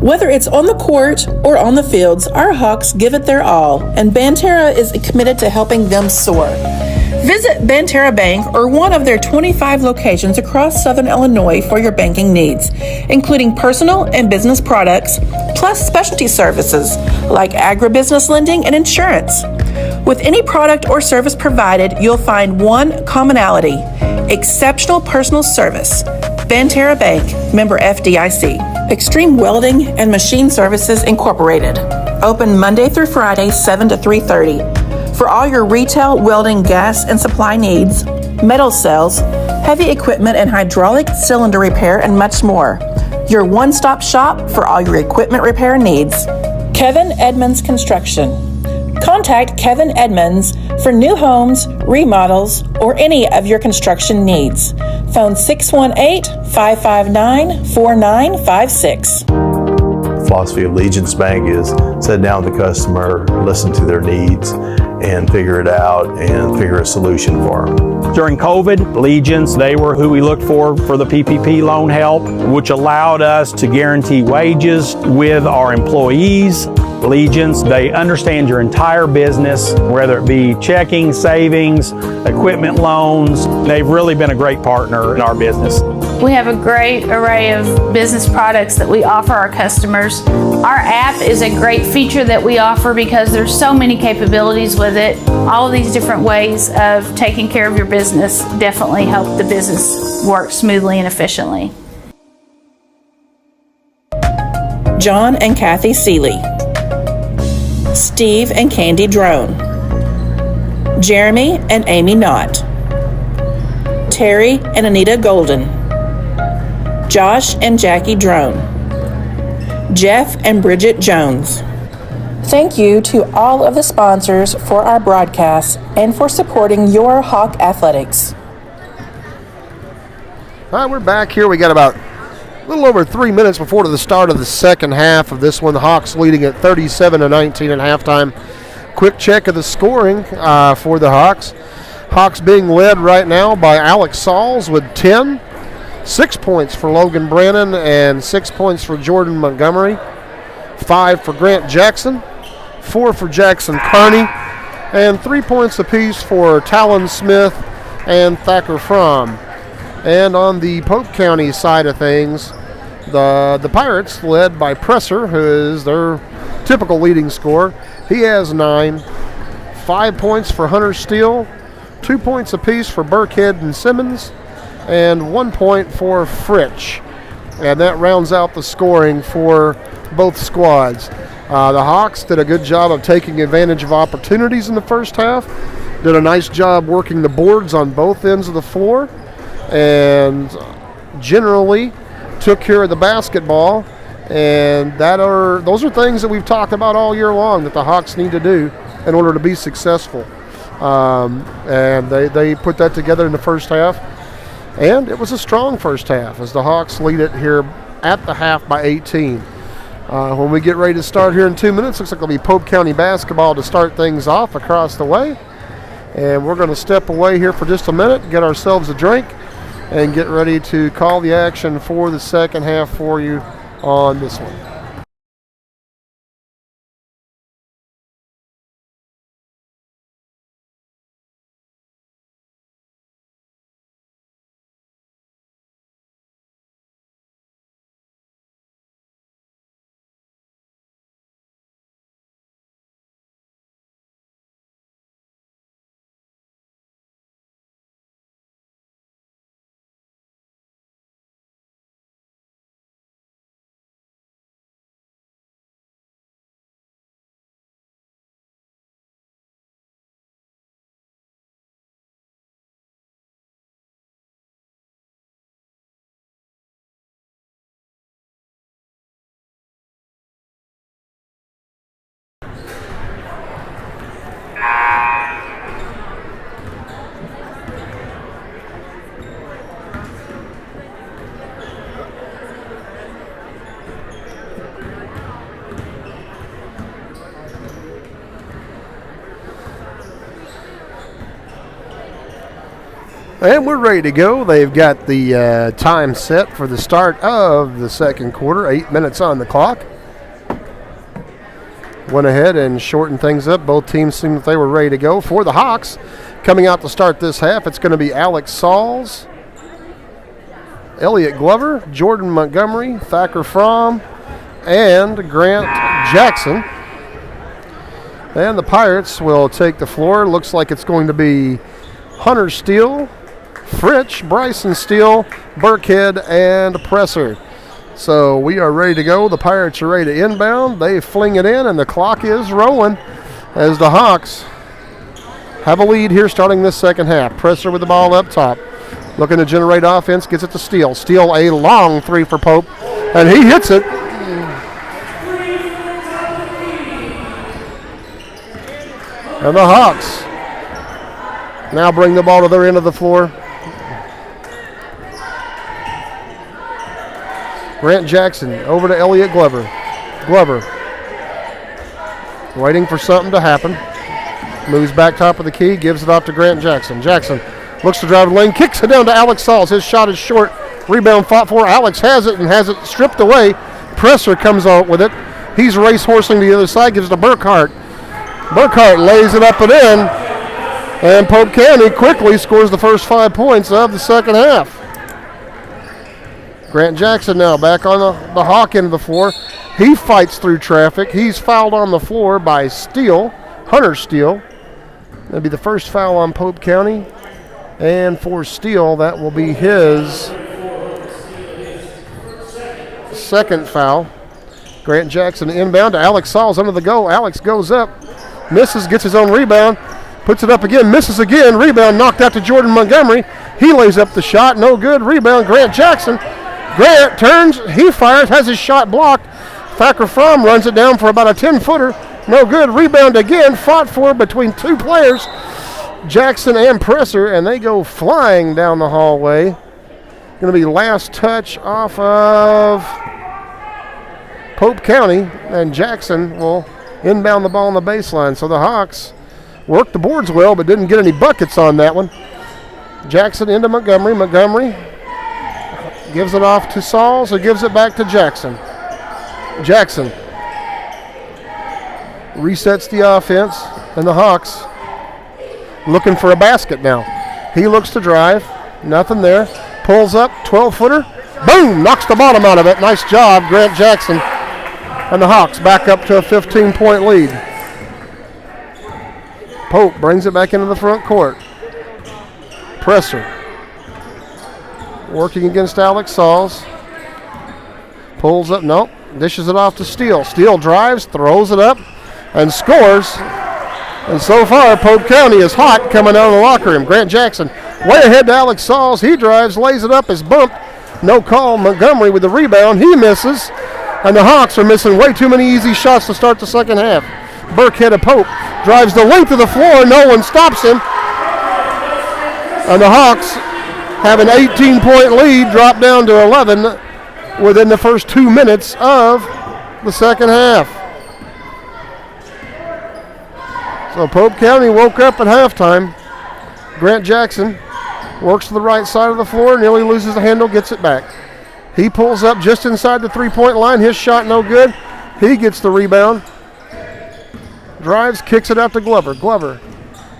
Whether it's on the court or on the fields, our Hawks give it their all, and Banterra is committed to helping them soar. Visit Banterra Bank or one of their 25 locations across Southern Illinois for your banking needs, including personal and business products, plus specialty services like agribusiness lending and insurance. With any product or service provided, you'll find one commonality: exceptional personal service. Banterra Bank, member FDIC. Extreme Welding and Machine Services Incorporated. Open Monday through Friday, 7 to 3:30. For all your retail, welding, gas, and supply needs, metal sales, heavy equipment and hydraulic cylinder repair, and much more. Your one-stop shop for all your equipment repair needs. Kevin Edmonds Construction. Contact Kevin Edmonds for new homes, remodels, or any of your construction needs. Phone 618-559-4956. Philosophy of Allegiance Bank is sit down with the customer, listen to their needs, and figure it out and figure a solution for them. During COVID, Allegiance, they were who we looked for the PPP loan help, which allowed us to guarantee wages with our employees. Allegiance, they understand your entire business, whether it be checking, savings, equipment loans. They've really been a great partner in our business. We have a great array of business products that we offer our customers. Our app is a great feature that we offer because there's so many capabilities with it. All of these different ways of taking care of your business definitely help the business work smoothly and efficiently. John and Kathy Seeley. Steve and Candy Drone. Jeremy and Amy Knott. Terry and Anita Golden. Josh and Jackie Drone. Jeff and Bridget Jones. Thank you to all of the sponsors for our broadcast and for supporting your Hawk Athletics. All right, we're back here. We got about a little over 3 minutes before the start of the second half of this one. The Hawks leading at 37-19 at halftime. Quick check of the scoring for the Hawks. Hawks being led right now by Alex Sauls with 10. 6 points for Logan Brannon and 6 points for Jordan Montgomery. 5 for Grant Jackson. 4 for Jackson Carney. And 3 points apiece for Talon Smith and Thacker Fromm. And on the Polk County side of things, the Pirates led by Presser, who is their typical leading scorer. He has 9. 5 points for Hunter Steele. 2 points apiece for Burkhead and Simmons. And 1 point for Fritsch. And that rounds out the scoring for both squads. The Hawks did a good job of taking advantage of opportunities in the first half. Did a nice job working the boards on both ends of the floor. And generally took care of the basketball. And those are things that we've talked about all year long that the Hawks need to do in order to be successful. And they put that together in the first half. And it was a strong first half as the Hawks lead it here at the half by 18. When we get ready to start here in 2 minutes, looks like it'll be Pope County basketball to start things off across the way. And we're going to step away here for just a minute, get ourselves a drink, and get ready to call the action for the second half for you on this one. And we're ready to go. They've got the time set for the start of the second quarter. 8 minutes on the clock. Went ahead and shortened things up. Both teams seemed that they were ready to go. For the Hawks, coming out to start this half, it's going to be Alex Sauls, Elliot Glover, Jordan Montgomery, Thacker Fromm, and Grant Jackson. And the Pirates will take the floor. Looks like it's going to be Hunter Steele, Fritsch, Bryson Steele, Burkhead, and Presser. So we are ready to go. The Pirates are ready to inbound. They fling it in, and the clock is rolling as the Hawks have a lead here starting this second half. Presser with the ball up top. Looking to generate offense, gets it to Steele. Steele, a long three for Pope, and he hits it. And the Hawks now bring the ball to their end of the floor. Grant Jackson over to Elliot Glover. Glover waiting for something to happen. Moves back top of the key, gives it off to Grant Jackson. Jackson looks to drive the lane, kicks it down to Alex Sauls. His shot is short. Rebound fought for. Alex has it and has it stripped away. Presser comes out with it. He's racehorsing to the other side, gives it to Burkhart. Burkhart lays it up and in. And Pope County quickly scores the first 5 points of the second half. Grant Jackson now back on the Hawk end of the floor. He fights through traffic. He's fouled on the floor by Steele, Hunter Steele. That'll be the first foul on Pope County. And for Steele, that will be his second foul. Grant Jackson inbound to Alex Sauls under the goal. Alex goes up, misses, gets his own rebound, puts it up again, misses again. Rebound knocked out to Jordan Montgomery. He lays up the shot, no good. Rebound, Grant Jackson. Grant turns, he fires, has his shot blocked. Thacker Fromm runs it down for about a 10-footer. No good. Rebound again, fought for between two players, Jackson and Presser, and they go flying down the hallway. Going to be last touch off of Pope County, and Jackson will inbound the ball on the baseline. So the Hawks worked the boards well, but didn't get any buckets on that one. Jackson into Montgomery. Montgomery gives it off to Sauls, who gives it back to Jackson. Jackson resets the offense, and the Hawks looking for a basket now. He looks to drive, nothing there. Pulls up, 12-footer, boom, knocks the bottom out of it. Nice job, Grant Jackson. And the Hawks back up to a 15-point lead. Pope brings it back into the front court. Presser working against Alex Sauls. Pulls up, nope, dishes it off to Steele. Steele drives, throws it up, and scores. And so far, Pope County is hot coming out of the locker room. Grant Jackson way ahead to Alex Sauls. He drives, lays it up, is bumped. No call. Montgomery with the rebound. He misses. And the Hawks are missing way too many easy shots to start the second half. Burkhead of Pope drives the length of the floor. No one stops him. And the Hawks have an 18-point lead, drop down to 11 within the first 2 minutes of the second half. So Pope County woke up at halftime. Grant Jackson works to the right side of the floor, nearly loses the handle, gets it back. He pulls up just inside the three-point line. His shot no good. He gets the rebound. Drives, kicks it out to Glover. Glover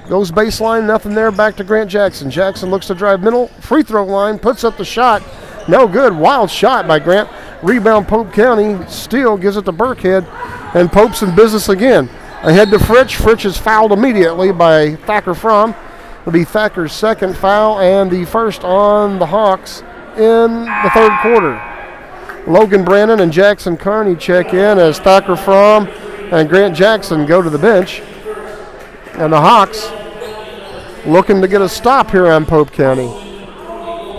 goes baseline, nothing there, back to Grant Jackson. Jackson looks to drive middle, free throw line, puts up the shot. No good. Wild shot by Grant. Rebound Pope County. Steele gives it to Burkhead, and Pope's in business again. Ahead to Fritsch. Fritsch is fouled immediately by Thacker Fromm. It'll be Thacker's second foul and the first on the Hawks in the third quarter. Logan Brannon and Jackson Carney check in as Thacker Fromm and Grant Jackson go to the bench. And the Hawks looking to get a stop here on Pope County.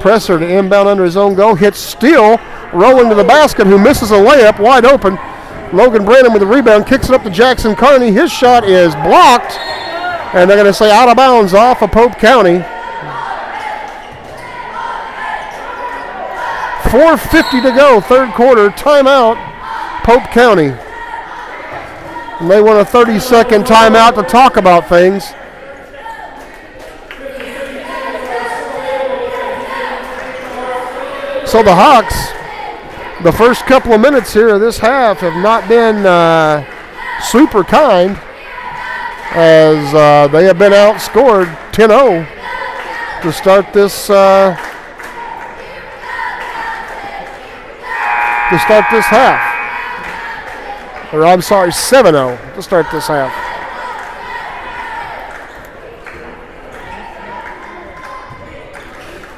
Presser to inbound under his own goal. Hits Steele, rolling to the basket, who misses a layup wide open. Logan Brannon with the rebound, kicks it up to Jackson Carney. His shot is blocked, and they're going to say out of bounds off of Pope County. 4:50 to go, third quarter, timeout, Pope County. And they want a 30-second timeout to talk about things. So the Hawks, the first couple of minutes here of this half have not been super kind, as they have been outscored 10-0 to start this half. Or I'm sorry, 7-0 to start this half.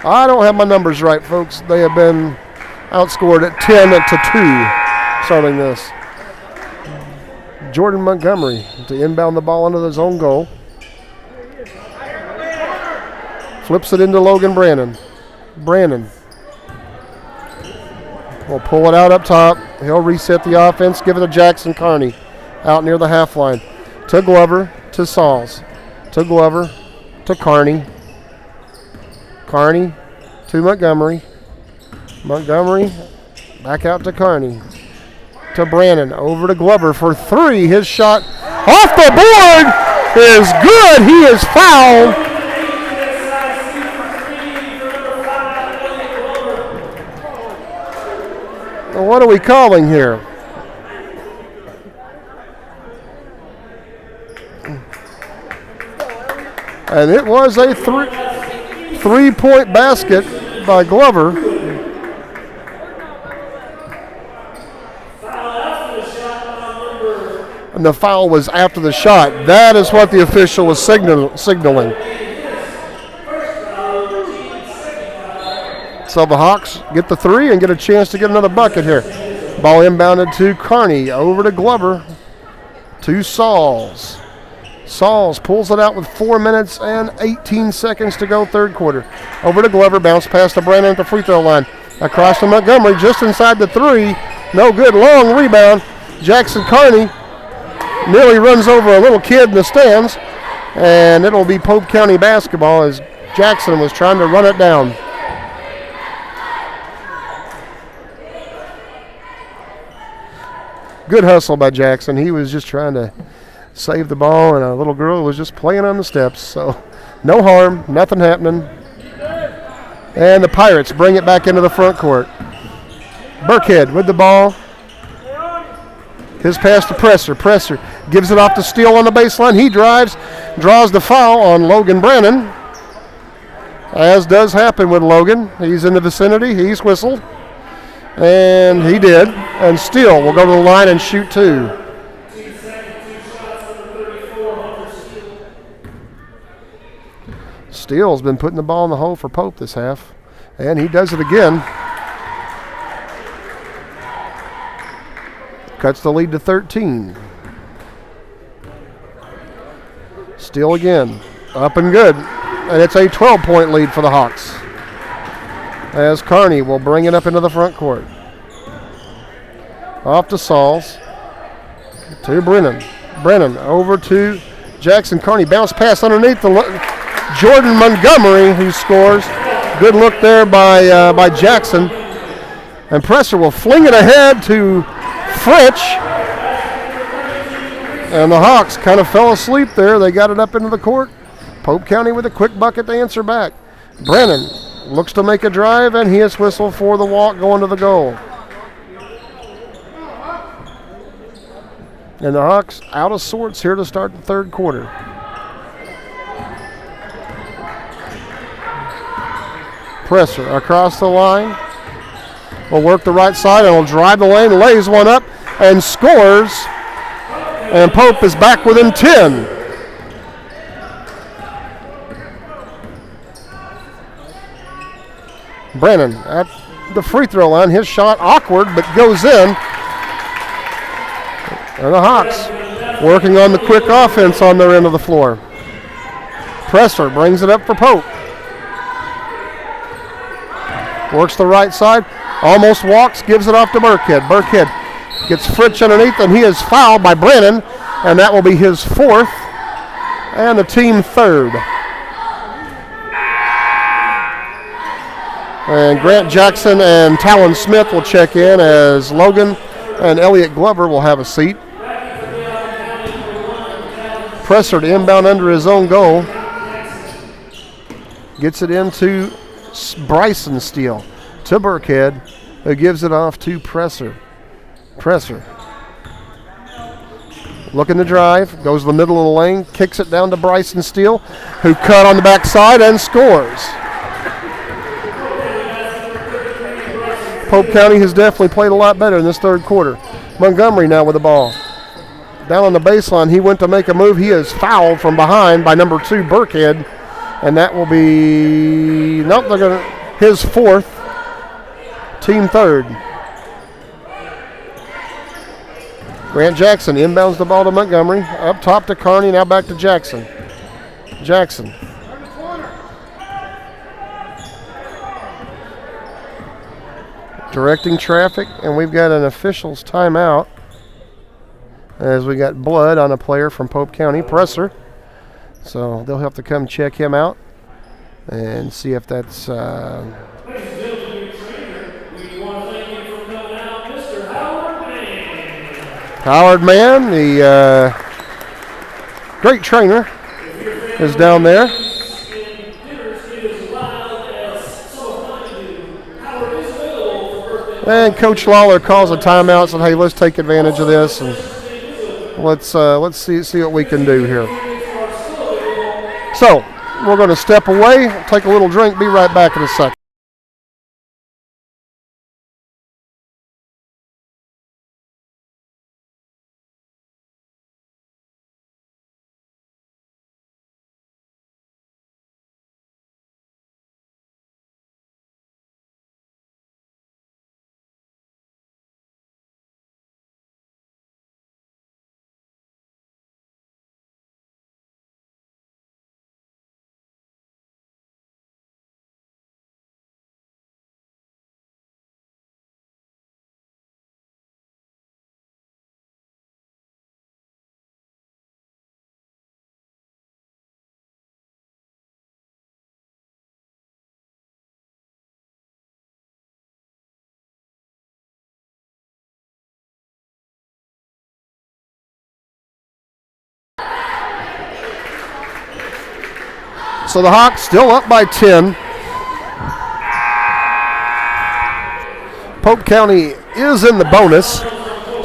I don't have my numbers right, folks. They have been outscored at 10-2 starting this. Jordan Montgomery to inbound the ball into his own goal. Flips it into Logan Brannon. Brannon will pull it out up top. He'll reset the offense, give it to Jackson Carney out near the half line. To Glover, to Sauls. To Glover, to Carney. Carney to Montgomery. Montgomery back out to Carney. To Brannon, over to Glover for three. His shot off the board is good. He is fouled. What are we calling here? And it was a three-point basket by Glover. And the foul was after the shot. That is what the official was signaling. So the Hawks get the three and get a chance to get another bucket here. Ball inbounded to Carney, over to Glover, to Sauls. Sauls pulls it out with 4 minutes and 18 seconds to go, third quarter. Over to Glover, bounce pass to Brandon at the free throw line. Across to Montgomery, just inside the three. No good, long rebound. Jackson Carney nearly runs over a little kid in the stands, and it'll be Pope County basketball as Jackson was trying to run it down. Good hustle by Jackson. He was just trying to save the ball, and a little girl was just playing on the steps. So no harm, nothing happening. And the Pirates bring it back into the front court. Burkhead with the ball. His pass to Presser. Presser gives it off to Steele on the baseline. He drives, draws the foul on Logan Brannon, as does happen with Logan. He's in the vicinity. He's whistled. And he did. And Steele will go to the line and shoot two. Steele's been putting the ball in the hole for Pope this half. And he does it again. Cuts the lead to 13. Steele again. Up and good. And it's a 12-point lead for the Hawks, as Carney will bring it up into the front court. Off to Sauls. To Brennan. Brennan over to Jackson Carney. Bounce pass underneath Jordan Montgomery, who scores. Good look there by Jackson. And Presser will fling it ahead to Fritch. And the Hawks kind of fell asleep there. They got it up into the court. Pope County with a quick bucket to answer back. Brennan looks to make a drive, and he is whistled for the walk going to the goal. And the Hawks out of sorts here to start the third quarter. Presser across the line. Will work the right side and will drive the lane, lays one up, and scores. And Pope is back within 10. Brennan at the free throw line. His shot awkward, but goes in. And the Hawks working on the quick offense on their end of the floor. Presser brings it up for Pope. Works the right side. Almost walks, gives it off to Burkhead. Burkhead gets Fritch underneath, and he is fouled by Brennan, and that will be his fourth and the team third. And Grant Jackson and Talon Smith will check in, as Logan and Elliott Glover will have a seat. Presser to inbound under his own goal. Gets it into Bryson Steele. to Burkhead, who gives it off to Presser. Presser looking to drive, goes to the middle of the lane, kicks it down to Bryson Steele, who cut on the backside and scores. Pope County has definitely played a lot better in this third quarter. Montgomery now with the ball. Down on the baseline, he went to make a move. He is fouled from behind by number 2, Burkhead, and that will be, nope, they're going to, his fourth, team third. Grant Jackson inbounds the ball to Montgomery. Up top to Kearney, now back to Jackson. Jackson. Directing traffic, and we've got an official's timeout as we got blood on a player from Pope County, Presser. So they'll have to come check him out and see if that's... Howard Mann, the great trainer, is down there. And Coach Lawler calls a timeout, said, "Hey, let's take advantage of this and let's see what we can do here." So we're going to step away, take a little drink, be right back in a second. So the Hawks still up by 10. Pope County is in the bonus.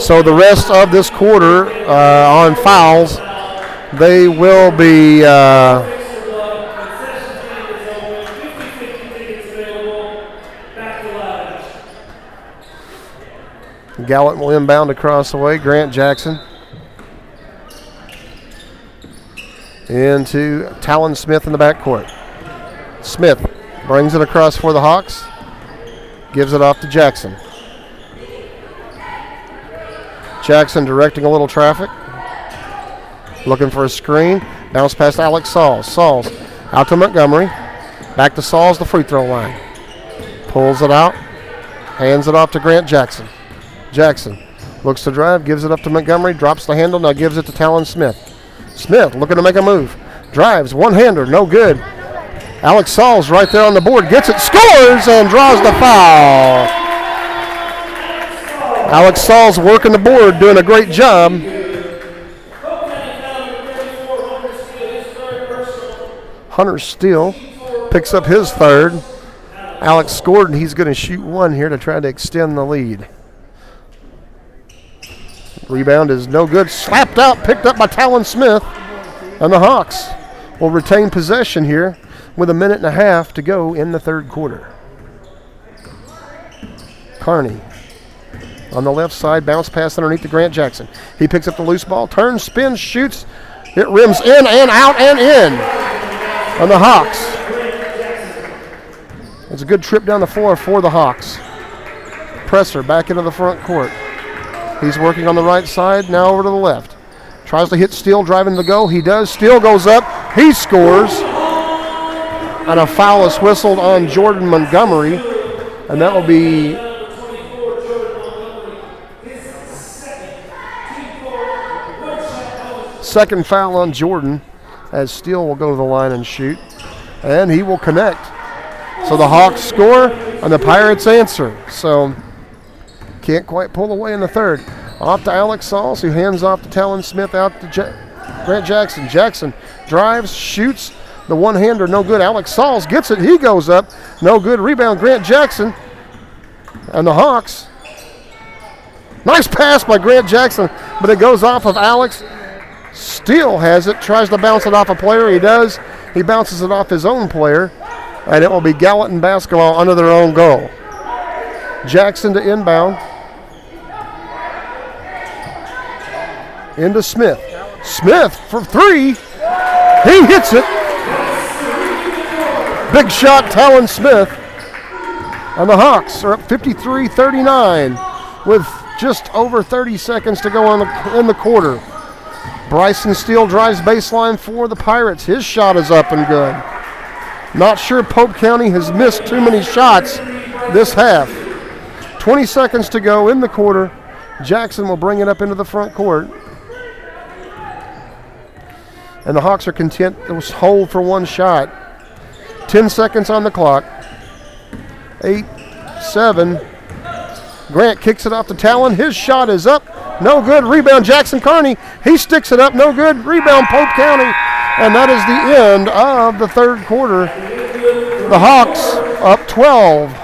So the rest of this quarter on fouls, they will be Gallant will inbound across the way. Grant Jackson into Talon Smith in the backcourt. Smith brings it across for the Hawks. Gives it off to Jackson. Jackson directing a little traffic. Looking for a screen. Bounce past Alex Sauls. Sauls out to Montgomery. Back to Sauls, the free throw line. Pulls it out. Hands it off to Grant Jackson. Jackson looks to drive. Gives it up to Montgomery. Drops the handle. Now gives it to Talon Smith. Smith looking to make a move. Drives. One-hander. No good. Alex Sauls right there on the board. Gets it. Scores and draws the foul. Alex Sauls working the board. Doing a great job. Hunter Steele picks up his third. Alex scored, and he's going to shoot one here to try to extend the lead. Rebound is no good. Slapped out, picked up by Talon Smith. And the Hawks will retain possession here with 1.5 minutes to go in the third quarter. Kearney on the left side, bounce pass underneath to Grant Jackson. He picks up the loose ball, turns, spins, shoots. It rims in and out and in on the Hawks. It's a good trip down the floor for the Hawks. Presser back into the front court. He's working on the right side, now over to the left. Tries to hit Steele, driving to go. He does. Steele goes up. He scores. And a foul is whistled on Jordan Montgomery. And that will be second foul on Jordan, as Steele will go to the line and shoot. And he will connect. So the Hawks score and the Pirates answer. So can't quite pull away in the third. Off to Alex Sauls, who hands off to Talon Smith, out to Grant Jackson. Jackson drives, shoots. The one-hander, no good. Alex Sauls gets it. He goes up. No good. Rebound, Grant Jackson. And the Hawks. Nice pass by Grant Jackson, but it goes off of Alex. Steele has it, tries to bounce it off a player. He does. He bounces it off his own player, and it will be Gallatin basketball under their own goal. Jackson to inbound. Into Smith. Smith for three. He hits it. Big shot, Talon Smith. And the Hawks are up 53-39 with just over 30 seconds to go in the quarter. Bryson Steele drives baseline for the Pirates. His shot is up and good. Not sure Pope County has missed too many shots this half. 20 seconds to go in the quarter. Jackson will bring it up into the front court. And the Hawks are content to hold for one shot. 10 seconds on the clock. 8, 7. Grant kicks it off to Talon. His shot is up. No good. Rebound Jackson Kearney. He sticks it up. No good. Rebound Pope County. And that is the end of the third quarter. The Hawks up 12.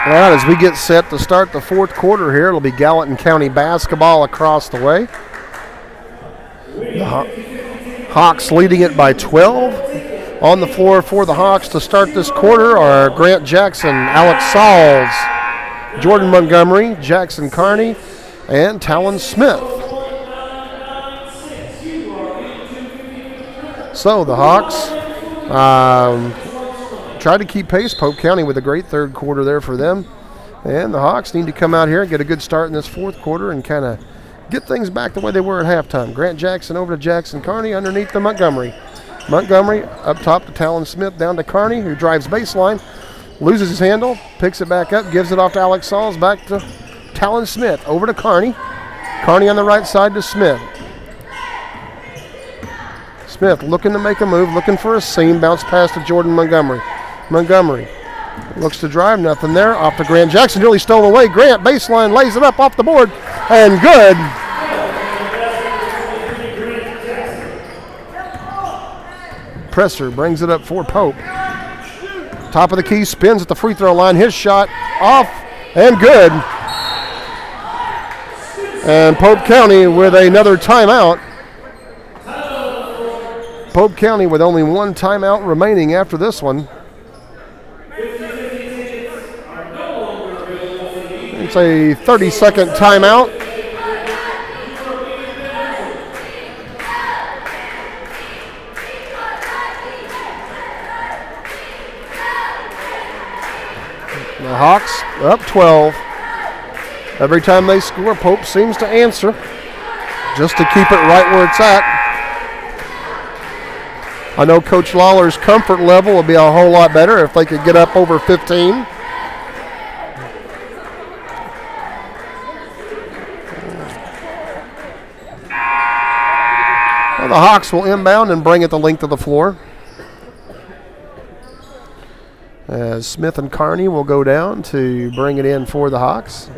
All right, as we get set to start the fourth quarter here, it'll be Gallatin County basketball across the way. The Hawks leading it by 12. On the floor for the Hawks to start this quarter are Grant Jackson, Alex Sauls, Jordan Montgomery, Jackson Kearney, and Talon Smith. So the Hawks tried to keep pace. Pope County with a great third quarter there for them. And the Hawks need to come out here and get a good start in this fourth quarter and kind of get things back the way they were at halftime. Grant Jackson over to Jackson Kearney underneath to Montgomery. Montgomery up top to Talon Smith, down to Kearney, who drives baseline, loses his handle, picks it back up, gives it off to Alex Sauls, back to Talon Smith, over to Kearney. Kearney on the right side to Smith. Smith looking to make a move, looking for a seam, bounce pass to Jordan Montgomery. Montgomery looks to drive, nothing there. Off to Grant Jackson, nearly stolen away. Grant baseline, lays it up off the board, and good. Presser brings it up for Pope. Top of the key, spins at the free throw line. His shot off and good. And Pope County with another timeout. Pope County with only one timeout remaining after this one. It's a 30-second timeout. The Hawks up 12. Every time they score, Pope seems to answer just to keep it right where it's at. I know Coach Lawler's comfort level would be a whole lot better if they could get up over 15. Well, the Hawks will inbound and bring it the length of the floor. As Smith and Kearney will go down to bring it in for the Hawks.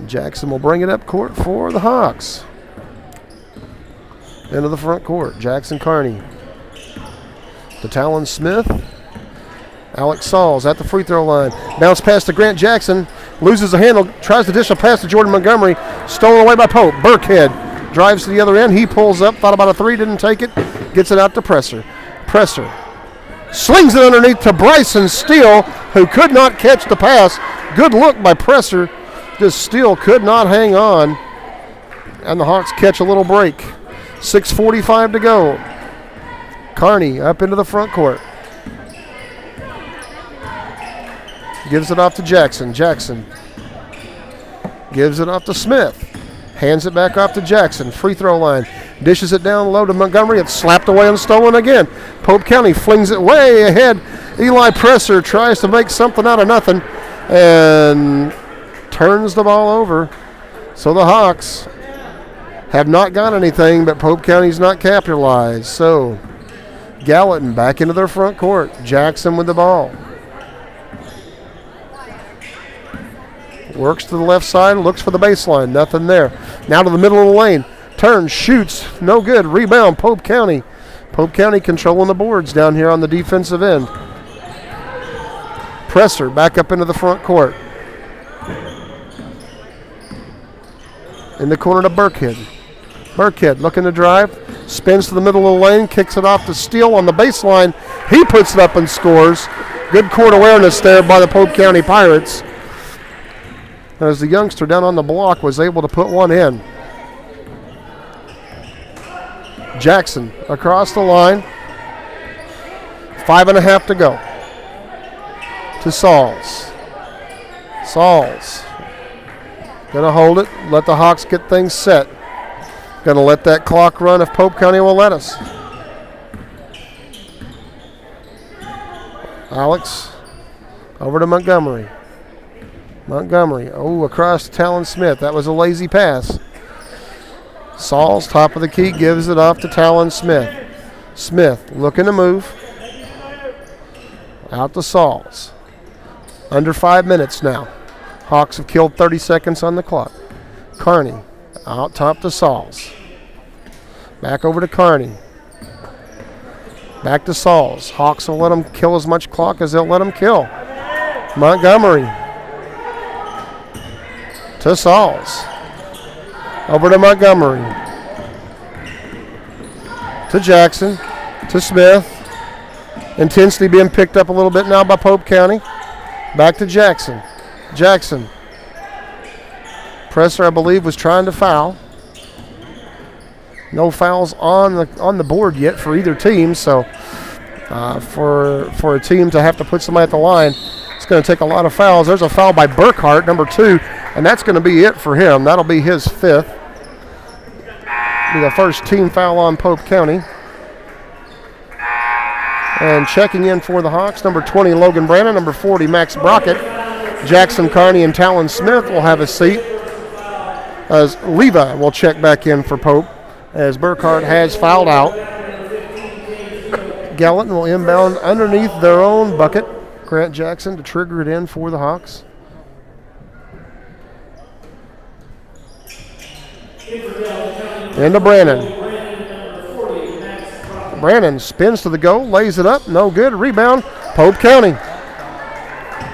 Jackson will bring it up court for the Hawks. Into the front court, Jackson Kearney. To Talon Smith. Alex Sauls at the free throw line. Bounce pass to Grant Jackson. Loses the handle, tries to dish a pass to Jordan Montgomery. Stolen away by Pope. Burkhead drives to the other end. He pulls up, thought about a three, didn't take it. Gets it out to Presser. Presser slings it underneath to Bryson Steele, who could not catch the pass. Good look by Presser. Just still could not hang on. And the Hawks catch a little break. 6:45 to go. Carney up into the front court. Gives it off to Jackson. Jackson gives it off to Smith. Hands it back off to Jackson. Free throw line. Dishes it down low to Montgomery. It's slapped away and stolen again. Pope County flings it way ahead. Eli Presser tries to make something out of nothing and turns the ball over. So the Hawks have not got anything, but Pope County's not capitalized. So Gallatin back into their front court. Jackson with the ball. Works to the left side, looks for the baseline. Nothing there. Now to the middle of the lane. Turns, shoots. No good. Rebound, Pope County. Pope County controlling the boards down here on the defensive end. Presser back up into the front court. In the corner to Burkhead. Burkhead looking to drive. Spins to the middle of the lane. Kicks it off to Steele on the baseline. He puts it up and scores. Good court awareness there by the Pope County Pirates, as the youngster down on the block was able to put one in. Jackson across the line. 5.5 to go. To Sauls. Sauls. Gonna hold it, let the Hawks get things set. Gonna let that clock run if Pope County will let us. Alex over to Montgomery. Montgomery, across to Talon Smith. That was a lazy pass. Sauls, top of the key, gives it off to Talon Smith. Smith looking to move. Out to Sauls. Under 5 minutes now. Hawks have killed 30 seconds on the clock. Carney, out top to Sauls. Back over to Carney. Back to Sauls. Hawks will let them kill as much clock as they'll let them kill. Montgomery. To Sauls. Over to Montgomery. To Jackson. To Smith. Intensity being picked up a little bit now by Pope County. Back to Jackson. Jackson. Presser, I believe, was trying to foul. No fouls on the board yet for either team, so for a team to have to put somebody at the line, it's going to take a lot of fouls. There's a foul by Burkhart, number 2, and that's going to be it for him. That'll be his 5th. Be the first team foul on Pope County. And checking in for the Hawks, number 20, Logan Brandon, number 40, Max Brockett. Jackson Carney and Talon Smith will have a seat, as Levi will check back in for Pope, as Burkhart has fouled out. Gallatin will inbound underneath their own bucket. Grant Jackson to trigger it in for the Hawks. Into Brandon. Brandon spins to the goal, lays it up, no good. Rebound, Pope County.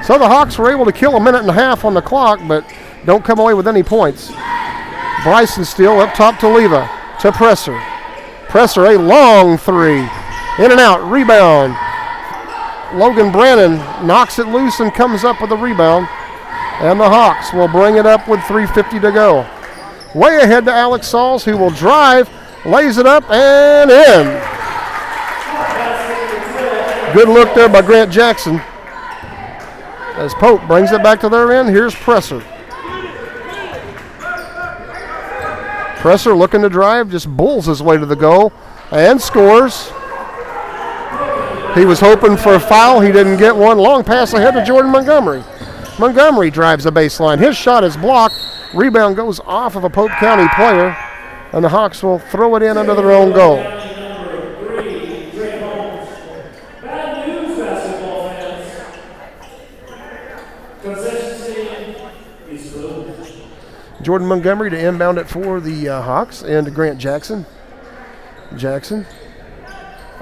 So the Hawks were able to kill 1.5 minutes on the clock, but don't come away with any points. Bryson Steele up top to Leva, to Presser. Presser, a long 3. In and out, rebound. Logan Brandon knocks it loose and comes up with a rebound. And the Hawks will bring it up with 3:50 to go. Way ahead to Alex Sauls, who will drive, lays it up, and in. Good look there by Grant Jackson. As Pope brings it back to their end, here's Presser. Presser looking to drive, just bulls his way to the goal and scores. He was hoping for a foul. He didn't get one. Long pass ahead to Jordan Montgomery. Montgomery drives the baseline. His shot is blocked. Rebound goes off of a Pope County player, and the Hawks will throw it in under their own goal. Jordan Montgomery to inbound it for the Hawks, and to Grant Jackson. Jackson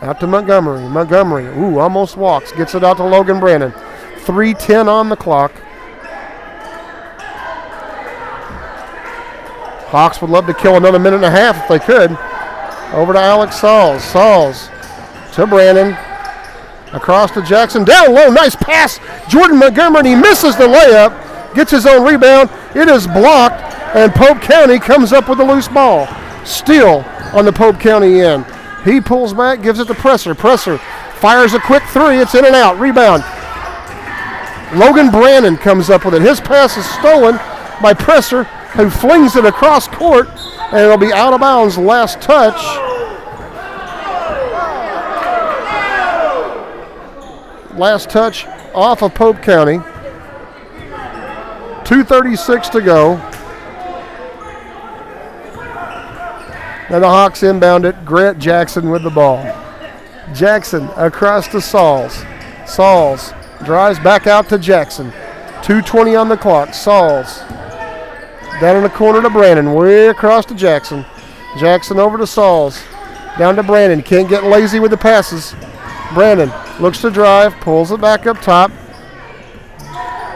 out to Montgomery. Montgomery, almost walks. Gets it out to Logan Brandon. 3:10 on the clock. Hawks would love to kill another 1.5 minutes if they could. Over to Alex Sauls. Sauls to Brandon. Across to Jackson. Down low. Nice pass. Jordan Montgomery, and he misses the layup. gets his own rebound. It is blocked, and Pope County comes up with a loose ball. Steele on the Pope County end. He pulls back, gives it to Presser. Presser fires a quick three. It's in and out. Rebound. Logan Brannon comes up with it. His pass is stolen by Presser, who flings it across court, and it'll be out of bounds. Last touch. Last touch off of Pope County. 2:36 to go. And the Hawks inbound it. Grant Jackson with the ball. Jackson across to Sauls. Sauls drives back out to Jackson. 2:20 on the clock. Sauls down in the corner to Brandon. Way across to Jackson. Jackson over to Sauls. Down to Brandon. Can't get lazy with the passes. Brandon looks to drive. Pulls it back up top.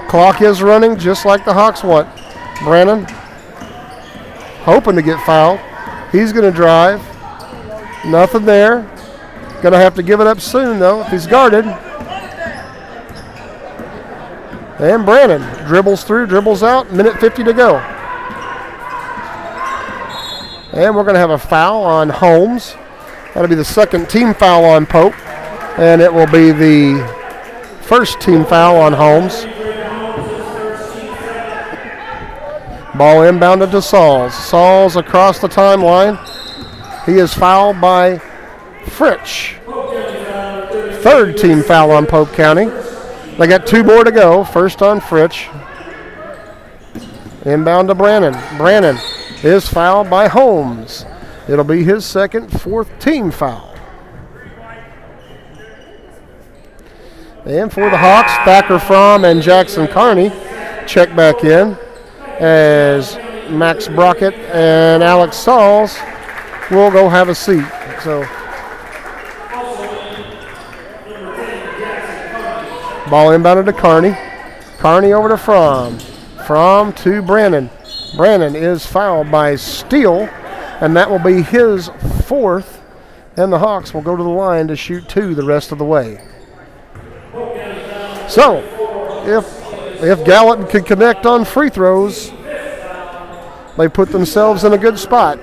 Clock is running just like the Hawks want. Brandon hoping to get fouled. He's going to drive. Nothing there. Going to have to give it up soon, though, if he's guarded. And Brandon dribbles through, dribbles out. Minute 50 to go. And we're going to have a foul on Holmes. That'll be the second team foul on Pope. And it will be the first team foul on Holmes. Ball inbounded to Sauls. Sauls across the timeline. He is fouled by Fritsch. Third team foul on Pope County. They got 2 more to go. First on Fritsch. Inbound to Brannon. Brannon is fouled by Holmes. It'll be his second, 4th team foul. And for the Hawks, Thacker Fromm and Jackson Carney check back in, as Max Brockett and Alex Sauls will go have a seat. So, ball inbounded to Carney. Carney over to Fromm. Fromm to Brannon. Brannon is fouled by Steele, and that will be his 4th. And the Hawks will go to the line to shoot 2 the rest of the way. So, if Gallatin can connect on free throws, they put themselves in a good spot.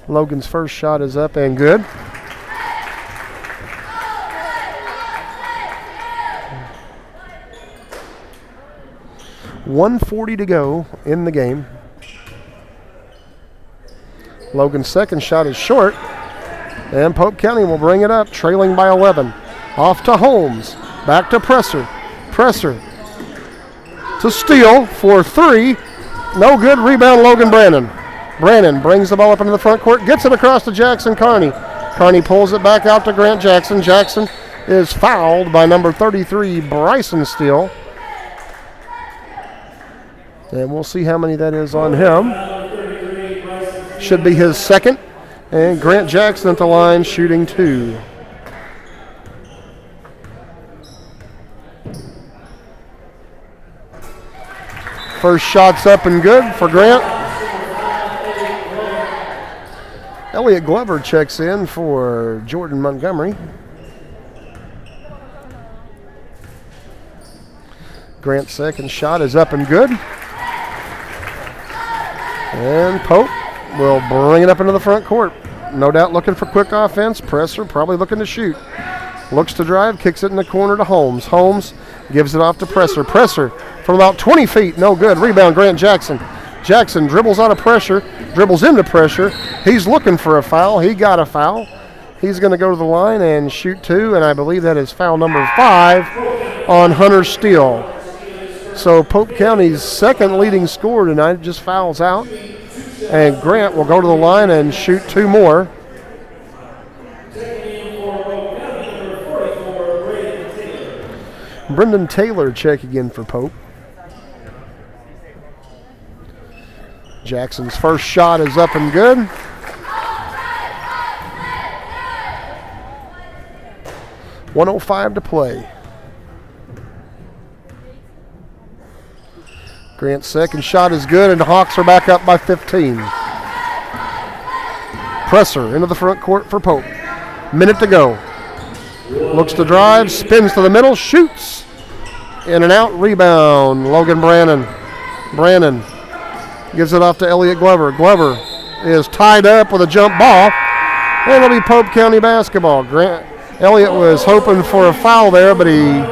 Logan's first shot is up and good. .140 to go in the game. Logan's second shot is short, and Pope County will bring it up, trailing by 11. Off to Holmes, back to Presser. Presser to Steele for 3. No good. Rebound Logan Brannon. Brannon brings the ball up into the front court, gets it across to Jackson Carney. Carney pulls it back out to Grant Jackson. Jackson is fouled by number 33, Bryson Steele. And we'll see how many that is on him. Should be his second. And Grant Jackson at the line shooting 2. First shot's up and good for Grant. Elliot Glover checks in for Jordan Montgomery. Grant's second shot is up and good. And Pope will bring it up into the front court. No doubt looking for quick offense. Presser probably looking to shoot. Looks to drive, kicks it in the corner to Holmes. Holmes gives it off to Presser. Presser from about 20 feet, no good. Rebound Grant Jackson. Jackson dribbles out of pressure, dribbles into pressure. He's looking for a foul. He got a foul. He's going to go to the line and shoot 2, and I believe that is foul number 5 on Hunter Steele. So Pope County's second leading scorer tonight just fouls out. And Grant will go to the line and shoot 2 more. Brendan Taylor checking in for Pope. Jackson's first shot is up and good. .105 to play. Grant's second shot is good, and the Hawks are back up by 15. Presser into the front court for Pope. Minute to go. Looks to drive, spins to the middle, shoots. In and out, rebound. Logan Brannon. Brannon gives it off to Elliott Glover. Glover is tied up with a jump ball. And it'll be Pope County basketball. Elliott was hoping for a foul there, but he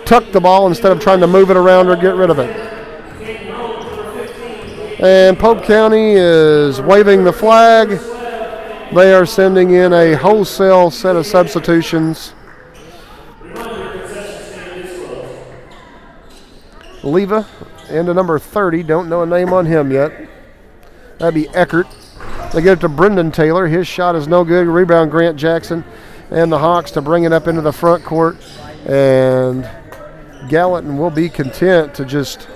tucked the ball instead of trying to move it around or get rid of it. And Pope County is waving the flag. They are sending in a wholesale set of substitutions. Leva into number 30. Don't know a name on him yet. That'd be Eckert. They get it to Brendan Taylor. His shot is no good. Rebound Grant Jackson. And the Hawks to bring it up into the front court. And Gallatin will be content to just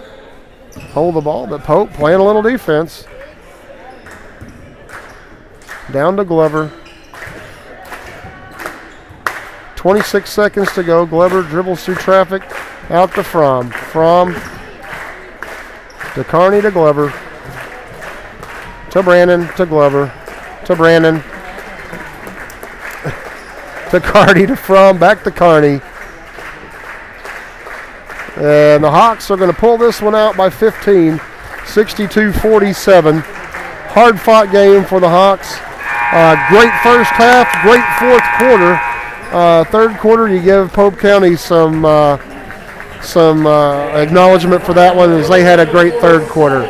hold the ball. But Pope playing a little defense. Down to Glover. 26 seconds to go. Glover dribbles through traffic. Out to Fromm. Fromm to Carney to Glover. To Brannon to Glover. To Brannon. To Carney to Fromm. Back to Carney. And the Hawks are going to pull this one out by 15. 62-47. Hard-fought game for the Hawks. Great first half, great fourth quarter. Third quarter, you give Pope County some acknowledgement for that one, as they had a great third quarter.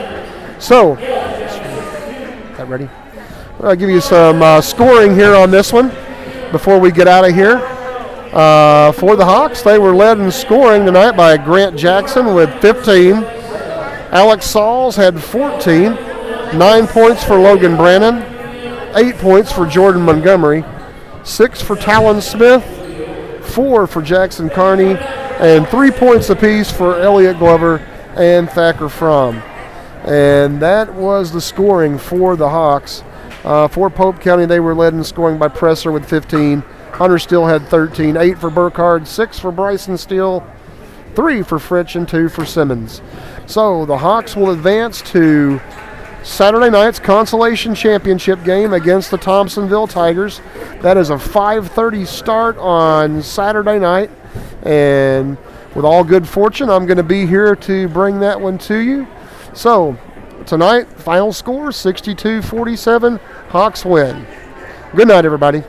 So, that ready? I'll give you some scoring here on this one before we get out of here. For the Hawks, they were led in scoring tonight by Grant Jackson with 15. Alex Sauls had 14. 9 points for Logan Brannon. 8 points for Jordan Montgomery. 6 for Talon Smith. 4 for Jackson Carney. And 3 points apiece for Elliott Glover and Thacker Fromm. And that was the scoring for the Hawks. For Pope County, they were led in scoring by Presser with 15. Hunter Steele had 13. 8 for Burkhardt, 6 for Bryson Steele, 3 for Fritch, and 2 for Simmons. So the Hawks will advance to Saturday night's consolation championship game against the Thompsonville Tigers. That is a 5:30 start on Saturday night. And with all good fortune, I'm going to be here to bring that one to you. So tonight, final score 62-47. Hawks win. Good night, everybody.